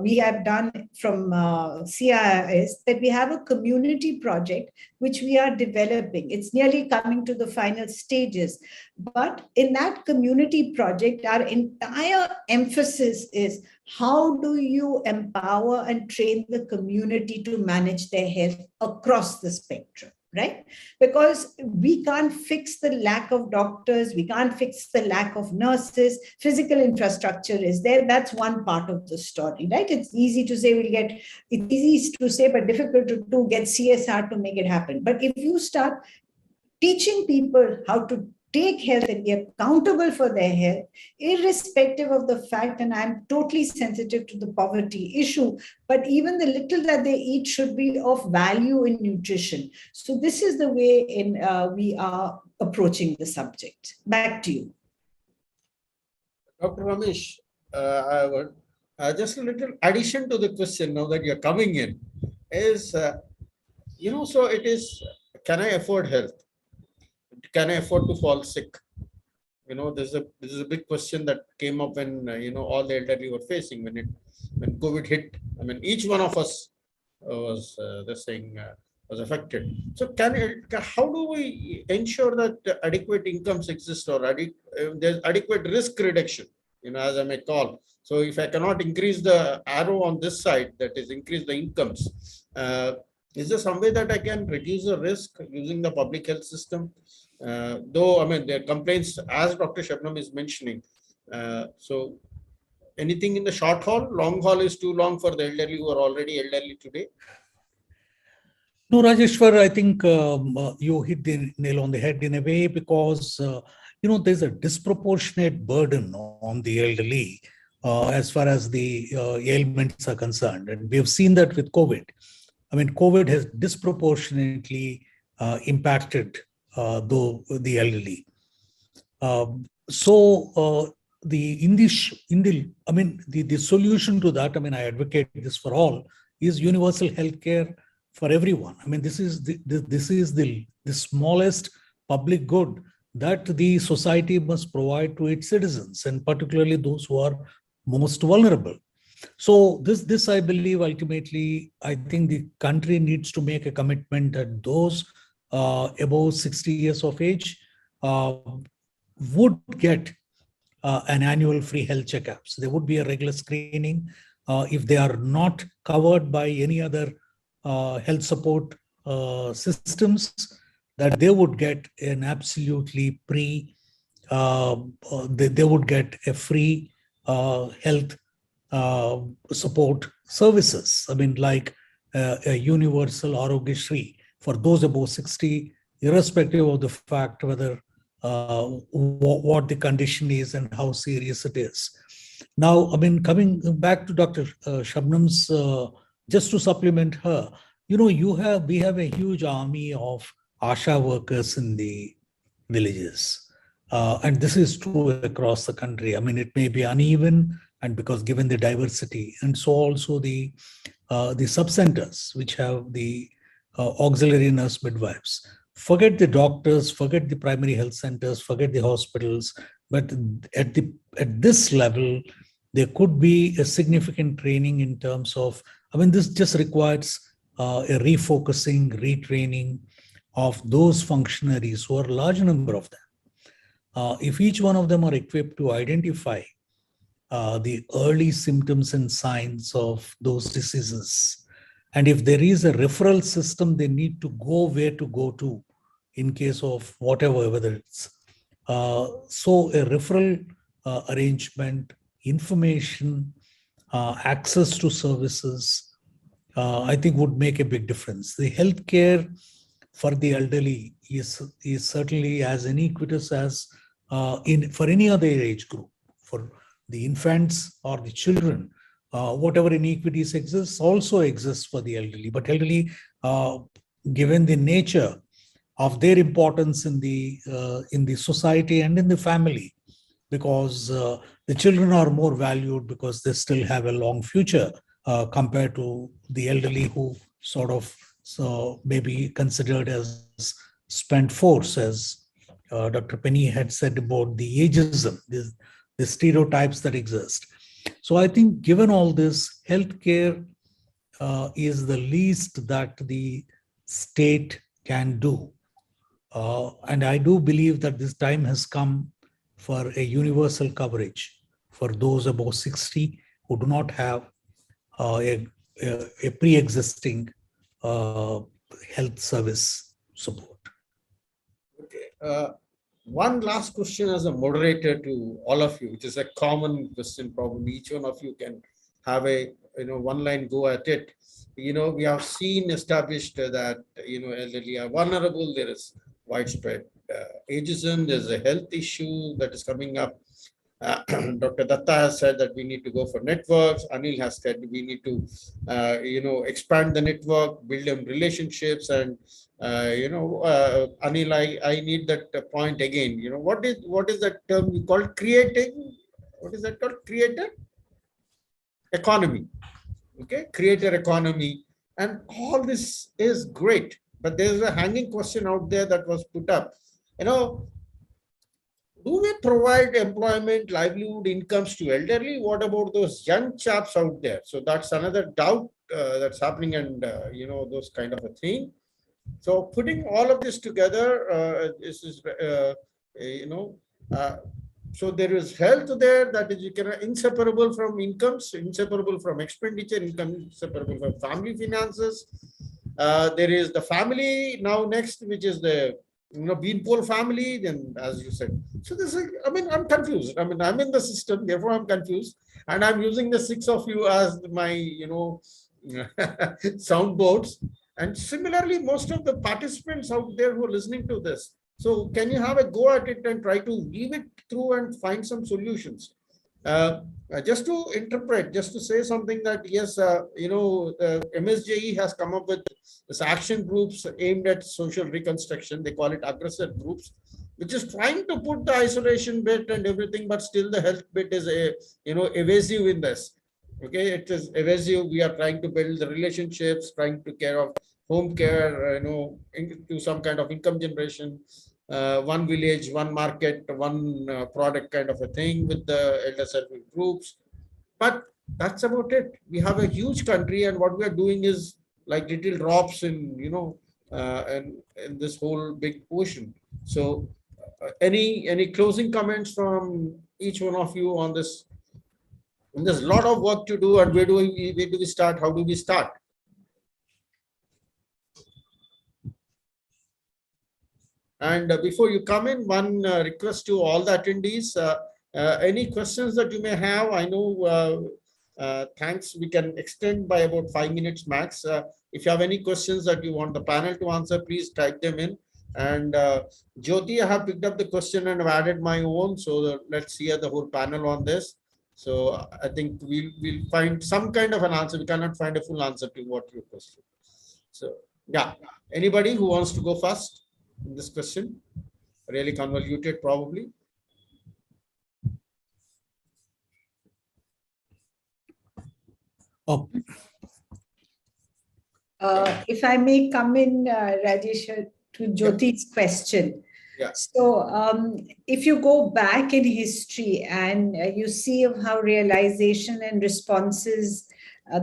we have done from CII is that we have a community project which we are developing. It's nearly coming to the final stages. But in that community project, our entire emphasis is how do you empower and train the community to manage their health across the spectrum, right? Because we can't fix the lack of doctors, we can't fix the lack of nurses, physical infrastructure is there. That's one part of the story, right? It's easy to say it's easy to say, but difficult to get CSR to make it happen. But if you start teaching people how to take health and be accountable for their health, irrespective of the fact, and I'm totally sensitive to the poverty issue, but even the little that they eat should be of value in nutrition. So this is the way we are approaching the subject. Back to you. Dr. Ramesh, just a little addition to the question now that you're coming in is, so it is, can I afford health? Can I afford to fall sick? This is a big question that came up when all the elderly were facing when COVID hit. I mean, each one of us was was affected. So how do we ensure that adequate incomes exist, or there's adequate risk reduction? As I may call. So if I cannot increase the arrow on this side, that is increase the incomes. Is there some way that I can reduce the risk using the public health system? Though, I mean, there are complaints, as Dr. Shubnum is mentioning. So anything in the short haul? Long haul is too long for the elderly who are already elderly today? No, Rajeshwar, I think you hit the nail on the head in a way, because, there's a disproportionate burden on the elderly as far as the ailments are concerned. And we have seen that with COVID. I mean, COVID has disproportionately impacted the elderly. The solution to that, I mean, I advocate this for all, is universal healthcare for everyone. I mean, this is the smallest public good that the society must provide to its citizens, and particularly those who are most vulnerable. So this I believe ultimately, I think the country needs to make a commitment that those above 60 years of age would get an annual free health checkups. There would be a regular screening. If they are not covered by any other health support systems, that they would get an absolutely they would get a free health support services. I mean, like a universal Arogyashri for those above 60, irrespective of the fact whether what the condition is and how serious it is. Now, I mean, coming back to Dr. Shubnum's, just to supplement her, we have a huge army of ASHA workers in the villages. And this is true across the country. I mean, it may be uneven, and because given the diversity, and so also the sub-centers, which have the auxiliary nurse midwives. Forget the doctors, forget the primary health centers, forget the hospitals, but at this level, there could be a significant training in terms of, I mean, this just requires a refocusing, retraining of those functionaries, who are a large number of them. If each one of them are equipped to identify the early symptoms and signs of those diseases, and if there is a referral system, they need to go where to go to in case of whatever, whether it's so a referral arrangement, information, access to services, I think would make a big difference. The healthcare for the elderly is certainly as iniquitous as for any other age group. For the infants or the children, whatever iniquities exist also exists for the elderly. But elderly, given the nature of their importance in the society and in the family, because the children are more valued because they still have a long future compared to the elderly who sort of maybe considered as spent force, as Dr. Penny had said about the ageism, the stereotypes that exist. So I think given all this, healthcare is the least that the state can do. And I do believe that this time has come for a universal coverage for those above 60 who do not have a pre-existing health service support. Okay. One last question as a moderator to all of you, which is a common question. Probably each one of you can have a one-line go at it. We have seen established that elderly are vulnerable. There is widespread ageism. There's a health issue that is coming up. Dr. Dutta has said that we need to go for networks. Aneil has said we need to, expand the network, build them relationships, and Aneil, I need that point again. What is that term you called creating? What is that called? Creator economy. Okay, creator economy, and all this is great. But there's a hanging question out there that was put up. Do we provide employment, livelihood, incomes to elderly? What about those young chaps out there? So that's another doubt that's happening, and those kind of a thing. So putting all of this together, this is so there is health there that is inseparable from incomes, inseparable from expenditure, inseparable from family finances. There is the family now next, which is the Beanpole family, then as you said. So this is, I'm confused. I'm in the system, therefore I'm confused. And I'm using the 6 of you as my, soundboards. And similarly, most of the participants out there who are listening to this. So can you have a go at it and try to weave it through and find some solutions? Just to interpret, just to say something that, yes, MSJE has come up with this action groups aimed at social reconstruction. They call it aggressor groups, which is trying to put the isolation bit and everything, but still the health bit is evasive in this. Okay, it is evasive. We are trying to build the relationships, trying to care of home care, into some kind of income generation. One village, one market, one product kind of a thing with the elder service groups. But that's about it. We have a huge country, and what we are doing is like little drops in, in this whole big ocean. So any closing comments from each one of you on this? And there's a lot of work to do, and where do we start? How do we start? And before you come in, one request to all the attendees, any questions that you may have, I know, thanks, we can extend by about 5 minutes max. If you have any questions that you want the panel to answer, please type them in. And Jyoti, I have picked up the question and I've added my own. So let's hear the whole panel on this. So I think we'll find some kind of an answer. We cannot find a full answer to what your question. So yeah, anybody who wants to go first in this question? Really convoluted, probably. Oh. If I may come in, Rajeshwar, to Jyoti's question. Yeah. So if you go back in history and you see of how realization and responses,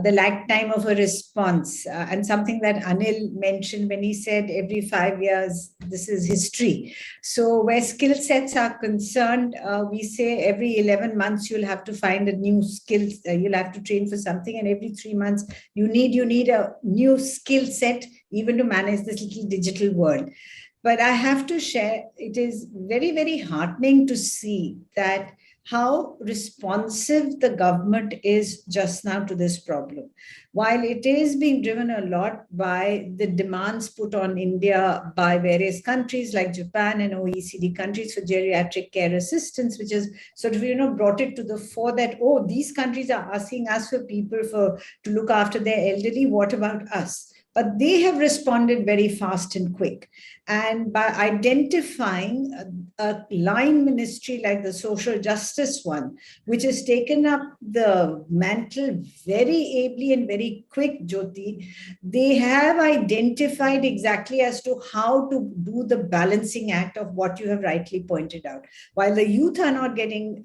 the lag time of a response, and something that Anil mentioned when he said every 5 years, this is history. So where skill sets are concerned, we say every 11 months, you'll have to find a new skill, you'll have to train for something, and every 3 months, you need a new skill set even to manage this little digital world. But I have to share, it is very, very heartening to see that how responsive the government is just now to this problem. While it is being driven a lot by the demands put on India by various countries like Japan and OECD countries for geriatric care assistance, which has sort of, brought it to the fore that, oh, these countries are asking us for people to look after their elderly, what about us? but they have responded very fast and quick. And by identifying a line ministry like the social justice one, which has taken up the mantle very ably and very quick, Jyoti, they have identified exactly as to how to do the balancing act of what you have rightly pointed out. While the youth are not getting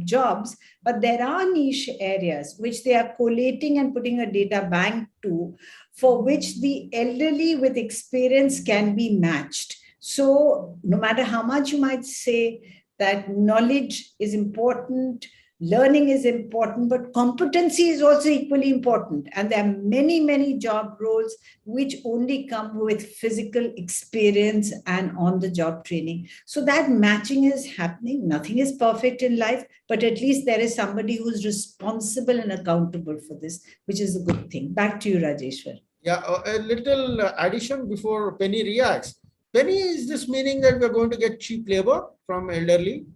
jobs, but there are niche areas which they are collating and putting a data bank to, for which the elderly with experience can be matched. So no matter how much you might say that knowledge is important, learning is important, but competency is also equally important. And there are many, many job roles which only come with physical experience and on-the-job training. So that matching is happening. Nothing is perfect in life, but at least there is somebody who's responsible and accountable for this, which is a good thing. Back to you, Rajeshwar. Yeah, a little addition before Penny reacts. Penny, is this meaning that we're going to get cheap labor from elderly?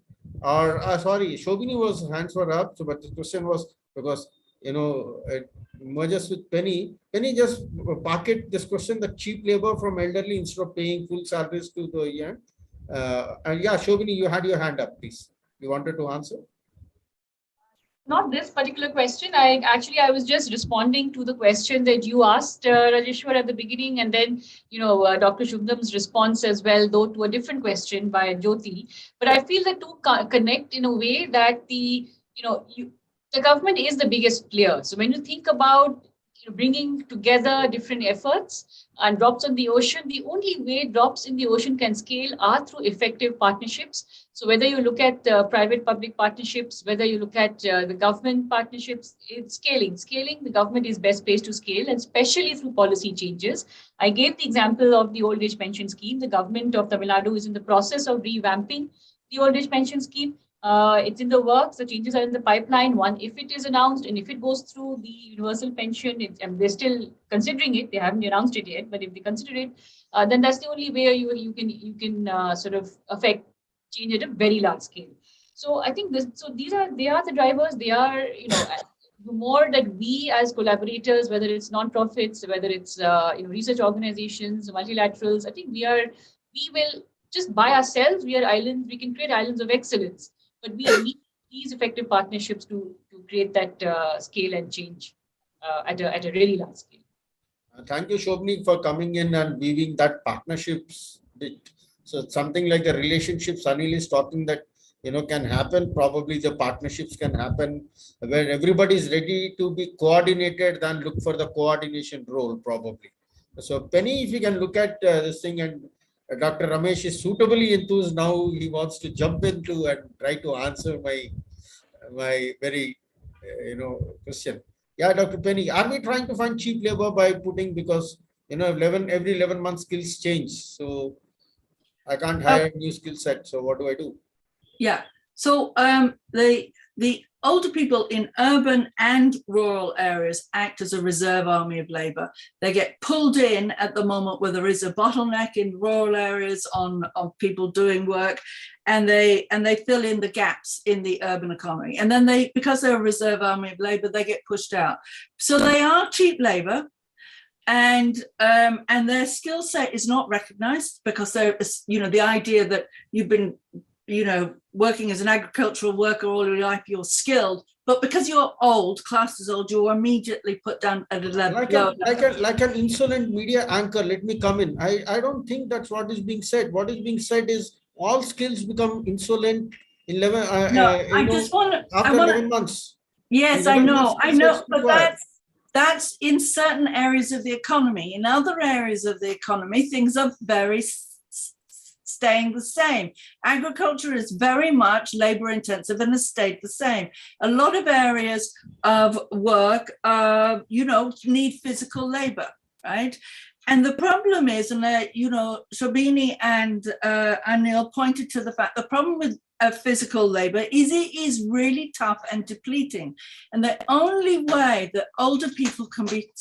Or sorry, Shobhini was hands were up, so but the question was because it merges with Penny. Penny, just pocket this question: the cheap labor from elderly instead of paying full salaries to the young. And yeah, Shobhini, you had your hand up, please. You wanted to answer? Not this particular question. I was just responding to the question that you asked, Rajeshwar, at the beginning, and then Dr. Shubnum's response as well, though to a different question by Jyoti. But I feel the two connect in a way that the government is the biggest player. So when you think about bringing together different efforts and drops on the ocean, the only way drops in the ocean can scale are through effective partnerships. So whether you look at private-public partnerships, whether you look at the government partnerships, it's scaling. The government is best placed to scale, and especially through policy changes. I gave the example of the old age pension scheme. The government of Tamil Nadu is in the process of revamping the old age pension scheme. It's in the works. The changes are in the pipeline. One, if it is announced and if it goes through the universal pension, and they're still considering it. They haven't announced it yet, but if they consider it, then that's the only way you can sort of affect change at a very large scale. So I think they are the drivers. They are the more that we as collaborators, whether it's non-profits, whether it's research organizations, multilaterals, I think we will just by ourselves. We are islands. We can create islands of excellence. But we need these effective partnerships to create that scale and change at a really large scale. Thank you, Shobhini, for coming in and weaving that partnerships bit. So something like the relationships Aneil is talking that can happen. Probably the partnerships can happen when everybody is ready to be coordinated. Then look for the coordination role probably. So Penny, if you can look at this thing, and Dr. Ramesh is suitably enthused now. He wants to jump into and try to answer my very question. Yeah, Dr. Penny, are we trying to find cheap labor by putting, because every 11 months skills change, so I can't hire a new skill set. So what do I do? Yeah. So the older people in urban and rural areas act as a reserve army of labour. They get pulled in at the moment where there is a bottleneck in rural areas on people doing work, and they fill in the gaps in the urban economy. And then because they're a reserve army of labour, they get pushed out. So they are cheap labour. And their skill set is not recognised, because the idea that you've been working as an agricultural worker all your life, you're skilled, but because you're old, classed as old, you're immediately put down at a level. Like an insolent media anchor, let me come in. I don't think that's what is being said. What is being said is all skills become insolent in 11 after 11 months. Yes, I know, but that's in certain areas of the economy. In other areas of the economy, things are very staying the same. Agriculture is very much labor intensive and has stayed the same. A lot of areas of work, need physical labor, right? And the problem is, and Shobhini and Aneil pointed to the fact, the problem with physical labor is it is really tough and depleting. And the only way that older people can be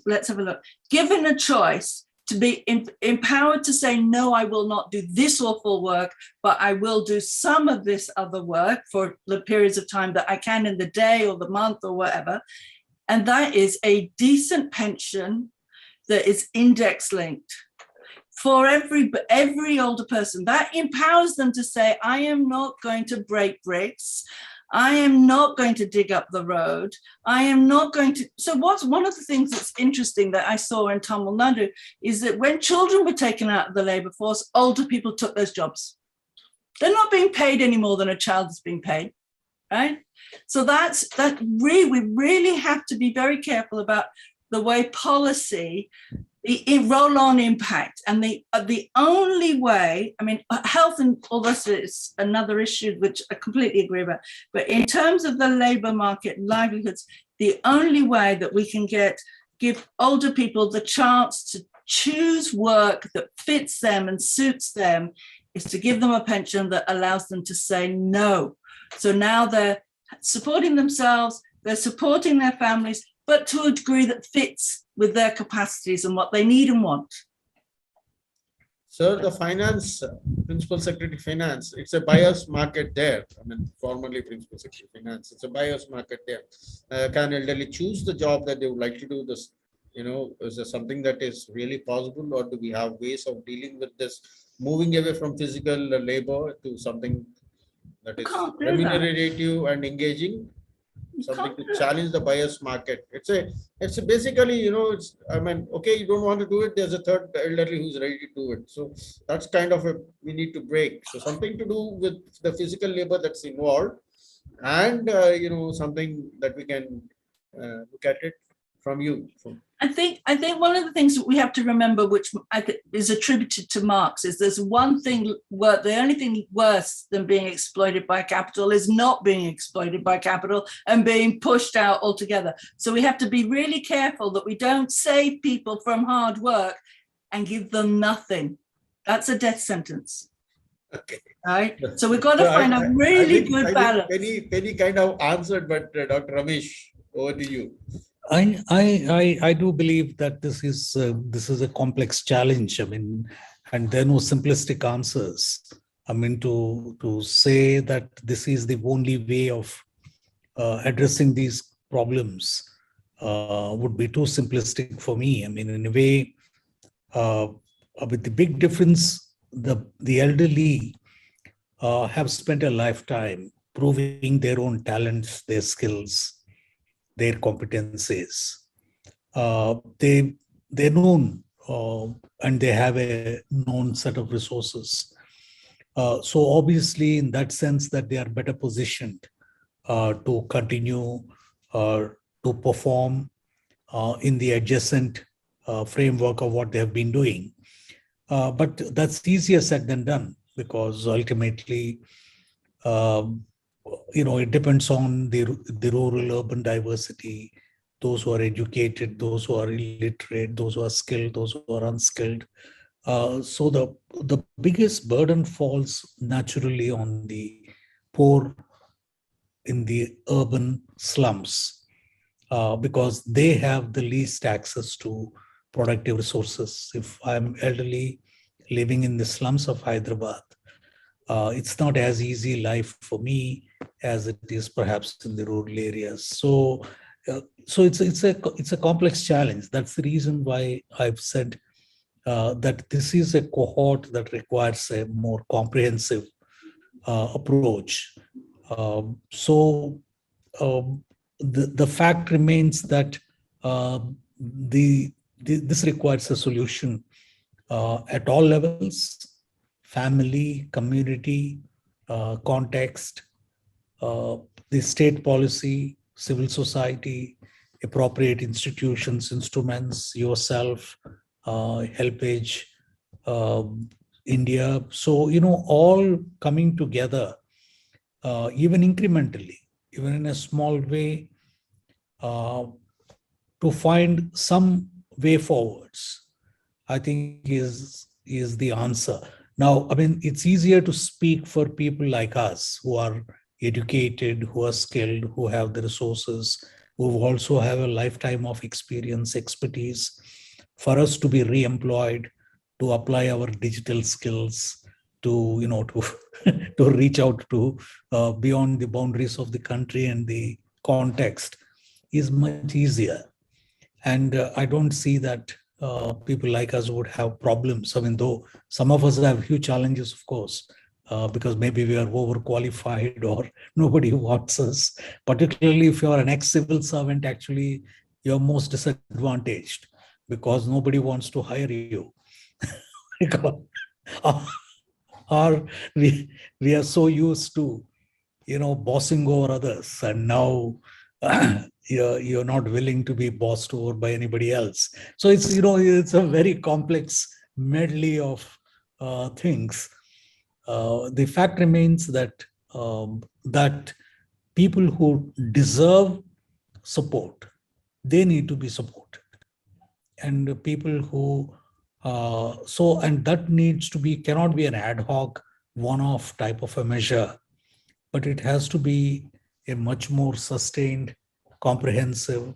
let's have a look, given a choice to be empowered to say, no, I will not do this awful work, but I will do some of this other work for the periods of time that I can in the day or the month or whatever. and that is a decent pension that is index linked for every older person. That empowers them to say, I am not going to break bricks. I am not going to dig up the road. I am not going to. So what's one of the things that's interesting that I saw in Tamil Nadu is that when children were taken out of the labor force, older people took those jobs. They're not being paid any more than a child is being paid, right? So we really have to be very careful about the way policy, the roll-on impact, and the only way, I mean, health and all this is another issue which I completely agree about, but in terms of the labor market, livelihoods, the only way that we can give older people the chance to choose work that fits them and suits them is to give them a pension that allows them to say no. So now they're supporting themselves, they're supporting their families, but to a degree that fits with their capacities and what they need and want. Sir, the finance, Principal Secretary Finance, it's a buyer's market there. I mean, formerly Principal Secretary Finance, it's a buyer's market there. Can elderly choose the job that they would like to do? This, is there something that is really possible, or do we have ways of dealing with this, moving away from physical labor to something that is remunerative and engaging? Something to challenge the buyer's market. It's basically, okay, you don't want to do it. There's a third elderly who's ready to do it. So that's kind of we need to break. So something to do with the physical labor that's involved, and something that we can look at it from you. I think one of the things that we have to remember, which is attributed to Marx, is there's one thing, the only thing worse than being exploited by capital is not being exploited by capital and being pushed out altogether. So we have to be really careful that we don't save people from hard work and give them nothing. That's a death sentence. Okay. Right? So we've got to find a really good balance. Penny kind of answered, but Dr. Ramesh, over to you. I do believe that this is a complex challenge. I mean, and there are no simplistic answers. I mean, to say that this is the only way of addressing these problems would be too simplistic for me. I mean, in a way, with the big difference, the elderly have spent a lifetime proving their own talents, their skills, their competencies. They're known and they have a known set of resources. So obviously, in that sense, that they are better positioned to continue to perform in the adjacent framework of what they have been doing. But that's easier said than done, because ultimately, it depends on the rural-urban diversity, those who are educated, those who are illiterate, those who are skilled, those who are unskilled. So the biggest burden falls naturally on the poor in the urban slums, because they have the least access to productive resources. If I'm elderly living in the slums of Hyderabad, it's not as easy life for me as it is perhaps in the rural areas. So it's a complex challenge. That's the reason why I've said that this is a cohort that requires a more comprehensive approach. The fact remains that this requires a solution at all levels: family, community, context, the state policy, civil society, appropriate institutions, instruments, yourself, HelpAge, India. So, all coming together, even incrementally, even in a small way, to find some way forwards, I think is the answer. Now, I mean, it's easier to speak for people like us who are educated, who are skilled, who have the resources, who also have a lifetime of experience, expertise, for us to be re-employed, to apply our digital skills, to reach out to beyond the boundaries of the country and the context. is much easier. And I don't see that people like us would have problems. I mean, though some of us have huge challenges, of course, because maybe we are overqualified or nobody wants us. Particularly if you are an ex-civil servant, actually, you're most disadvantaged because nobody wants to hire you. Or we are so used to, bossing over others, and now you're not willing to be bossed over by anybody else. So it's a very complex medley of things. The fact remains that that people who deserve support, they need to be supported, and people who and that needs to be, cannot be an ad hoc one-off type of a measure, but it has to be a much more sustained, comprehensive,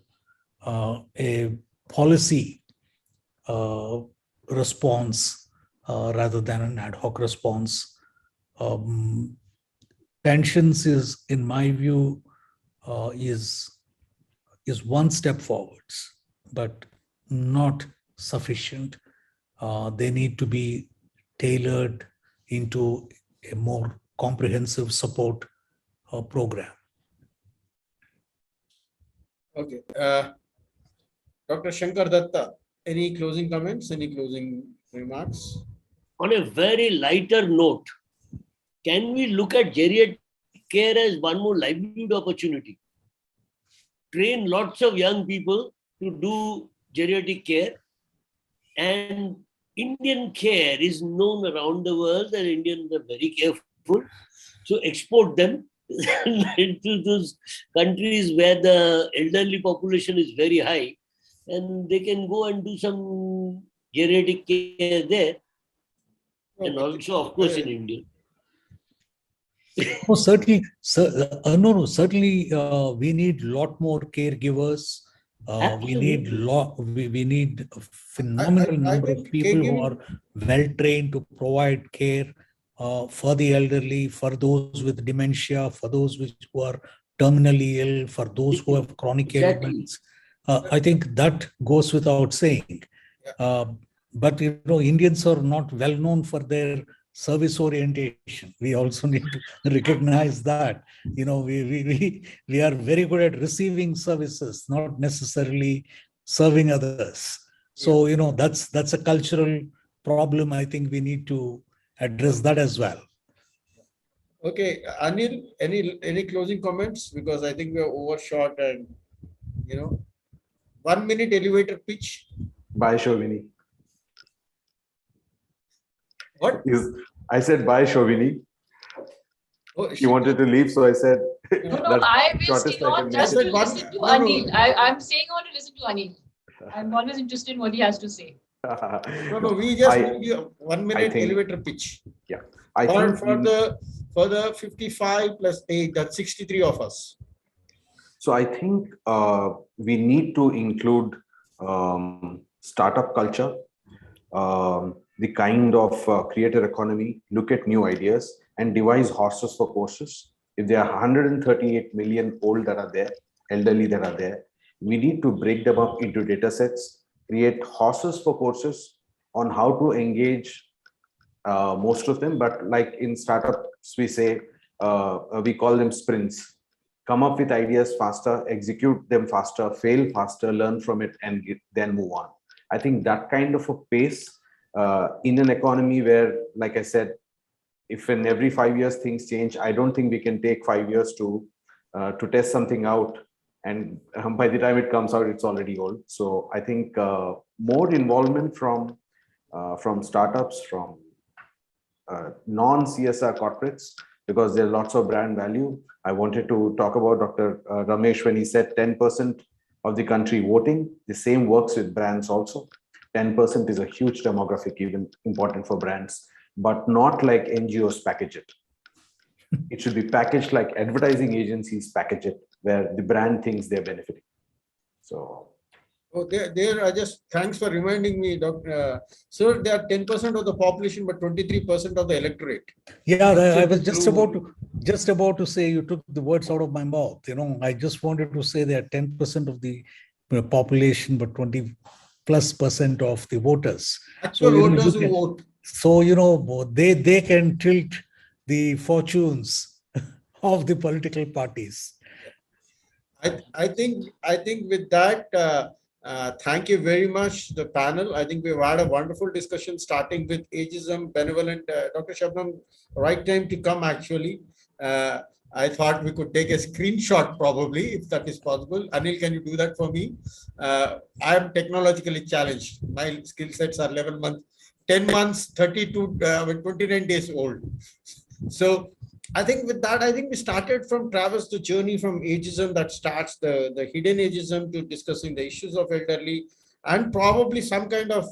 a policy response rather than an ad hoc response. Pensions is, in my view, is one step forwards, but not sufficient. They need to be tailored into a more comprehensive support program. Okay. Dr. Shankar Dutta, any closing comments, any closing remarks? On a very lighter note, can we look at geriatric care as one more livelihood opportunity? Train lots of young people to do geriatric care, and Indian care is known around the world that Indians are very careful. So export them into those countries where the elderly population is very high, and they can go and do some geriatric care there, and also, of course, in India. Oh, certainly, certainly, we need a lot more caregivers. We need a phenomenal number of people who are well trained to provide care for the elderly, for those with dementia, for those who are terminally ill, for those who have chronic ailments. I think that goes without saying. But Indians are not well known for their service orientation. We also need to recognize that. We are very good at receiving services, not necessarily serving others. So that's a cultural problem. I think we need to address that as well. Okay, Anil, any closing comments? Because I think we are overshot, and 1 minute elevator pitch. Bye, Shobhini. What? I said bye, Shobhini. Oh, she wanted to leave, so I said. No, I will still on just to listen to Anil. I'm saying I want to listen to Anil. I'm always interested in what he has to say. No, we just need a 1 minute elevator pitch. Yeah. For the 55 plus 8, that's 63 of us. So I think we need to include startup culture, the kind of creator economy, look at new ideas and devise horses for courses. If there are 138 million old that are there, elderly that are there, we need to break them up into data sets, create horses for courses on how to engage most of them. But like in startups, we say, we call them sprints. Come up with ideas faster, execute them faster, fail faster, learn from it, and then move on. I think that kind of a pace in an economy where, like I said, if in every 5 years things change, I don't think we can take 5 years to test something out, and by the time it comes out, it's already old. So I think more involvement from startups, from non-CSR corporates, because there are lots of brand value. I wanted to talk about Dr. Ramesh when he said 10% of the country voting. The same works with brands also. 10% is a huge demographic, even important for brands, but not like NGOs package it. It should be packaged like advertising agencies package it, where the brand thinks they're benefiting. So Oh, there. Just thanks for reminding me, Doctor. Sir, they are 10% of the population, but 23% of the electorate. Yeah, I was just about to say, you took the words out of my mouth. I just wanted to say they are 10% of the population, but 20+% of the voters. Actual voters who vote. So they can tilt the fortunes of the political parties. I think with that, thank you very much, the panel. I think we've had a wonderful discussion, starting with ageism, benevolent. Dr. Shubnum, right time to come, actually. I thought we could take a screenshot, probably, if that is possible. Anil, can you do that for me? I am technologically challenged. My skill sets are 11 months, 10 months, 32, 29 days old. So I think with that, I think we started from traverse the journey from ageism that starts the hidden ageism to discussing the issues of elderly and probably some kind of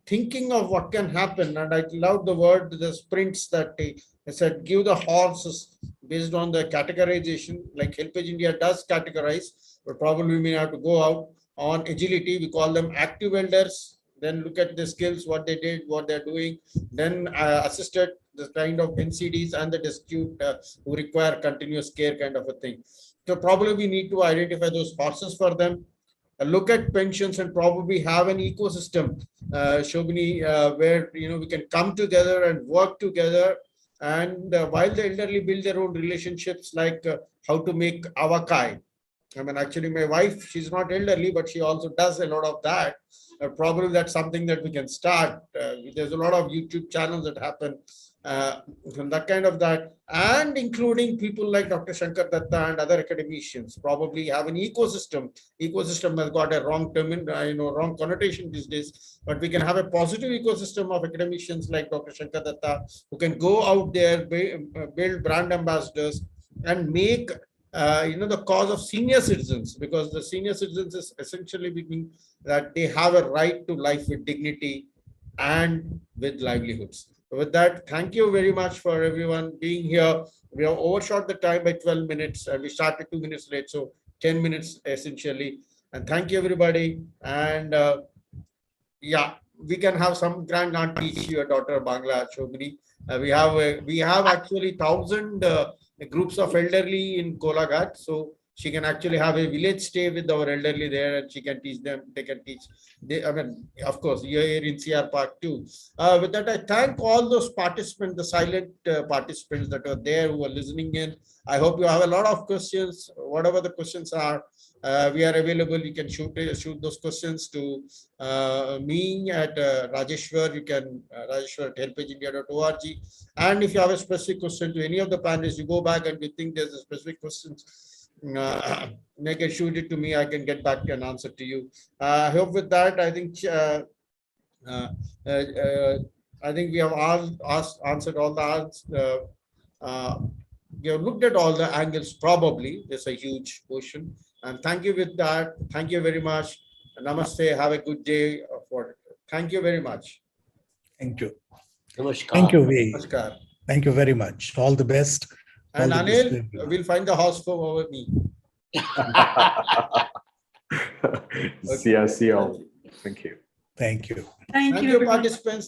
thinking of what can happen. And I love the word, the sprints that they said, give the horses based on the categorization, like HelpAge India does categorize, but probably we may have to go out on agility. We call them active elders. Then look at the skills, what they did, what they're doing. Then assisted, the kind of NCDs and the destitute who require continuous care kind of a thing. So probably we need to identify those horses for them. Look at pensions and probably have an ecosystem, Shobhini, where we can come together and work together. And while the elderly build their own relationships, like how to make avakai. I mean, actually, my wife, she's not elderly, but she also does a lot of that. Probably that's something that we can start. There's a lot of YouTube channels that happen from that kind of that, and including people like Dr. Shankar Dutta and other academicians probably have an ecosystem. Ecosystem has got a wrong term, wrong connotation these days, but we can have a positive ecosystem of academicians like Dr. Shankar Dutta who can go out there, build brand ambassadors and make the cause of senior citizens, because the senior citizens is essentially meaning that they have a right to life with dignity and with livelihoods. With that, thank you very much for everyone being here. We have overshot the time by 12 minutes. We started 2 minutes late, so 10 minutes essentially. And thank you, everybody. And yeah, we can have some grand aunt teach your daughter Bangla, Shobhini. We have actually 1,000 groups of elderly in Kolaghat. So she can actually have a village stay with our elderly there, and she can teach them. They can teach. Of course, you're here in CR Park too. With that, I thank all those participants, the silent participants that are there who are listening in. I hope you have a lot of questions. Whatever the questions are, we are available. You can shoot those questions to me at Rajeshwar. You can Rajeshwar at helpageindia.org. And if you have a specific question to any of the panelists, you go back and you think there's a specific question, they can shoot it to me. I can get back an answer to you. I hope with that, I think we have answered all the we have looked at all the angles. Probably there's a huge portion. And thank you with that. Thank you very much. Namaste. Have a good day. Thank you very much. Thank you. Namaskar. Thank you, Namaskar. Thank you very much. All the best. And Aneil, we'll find the house for me. See you all. Thank you. Thank you. Thank Thank you, you, everyone. participants.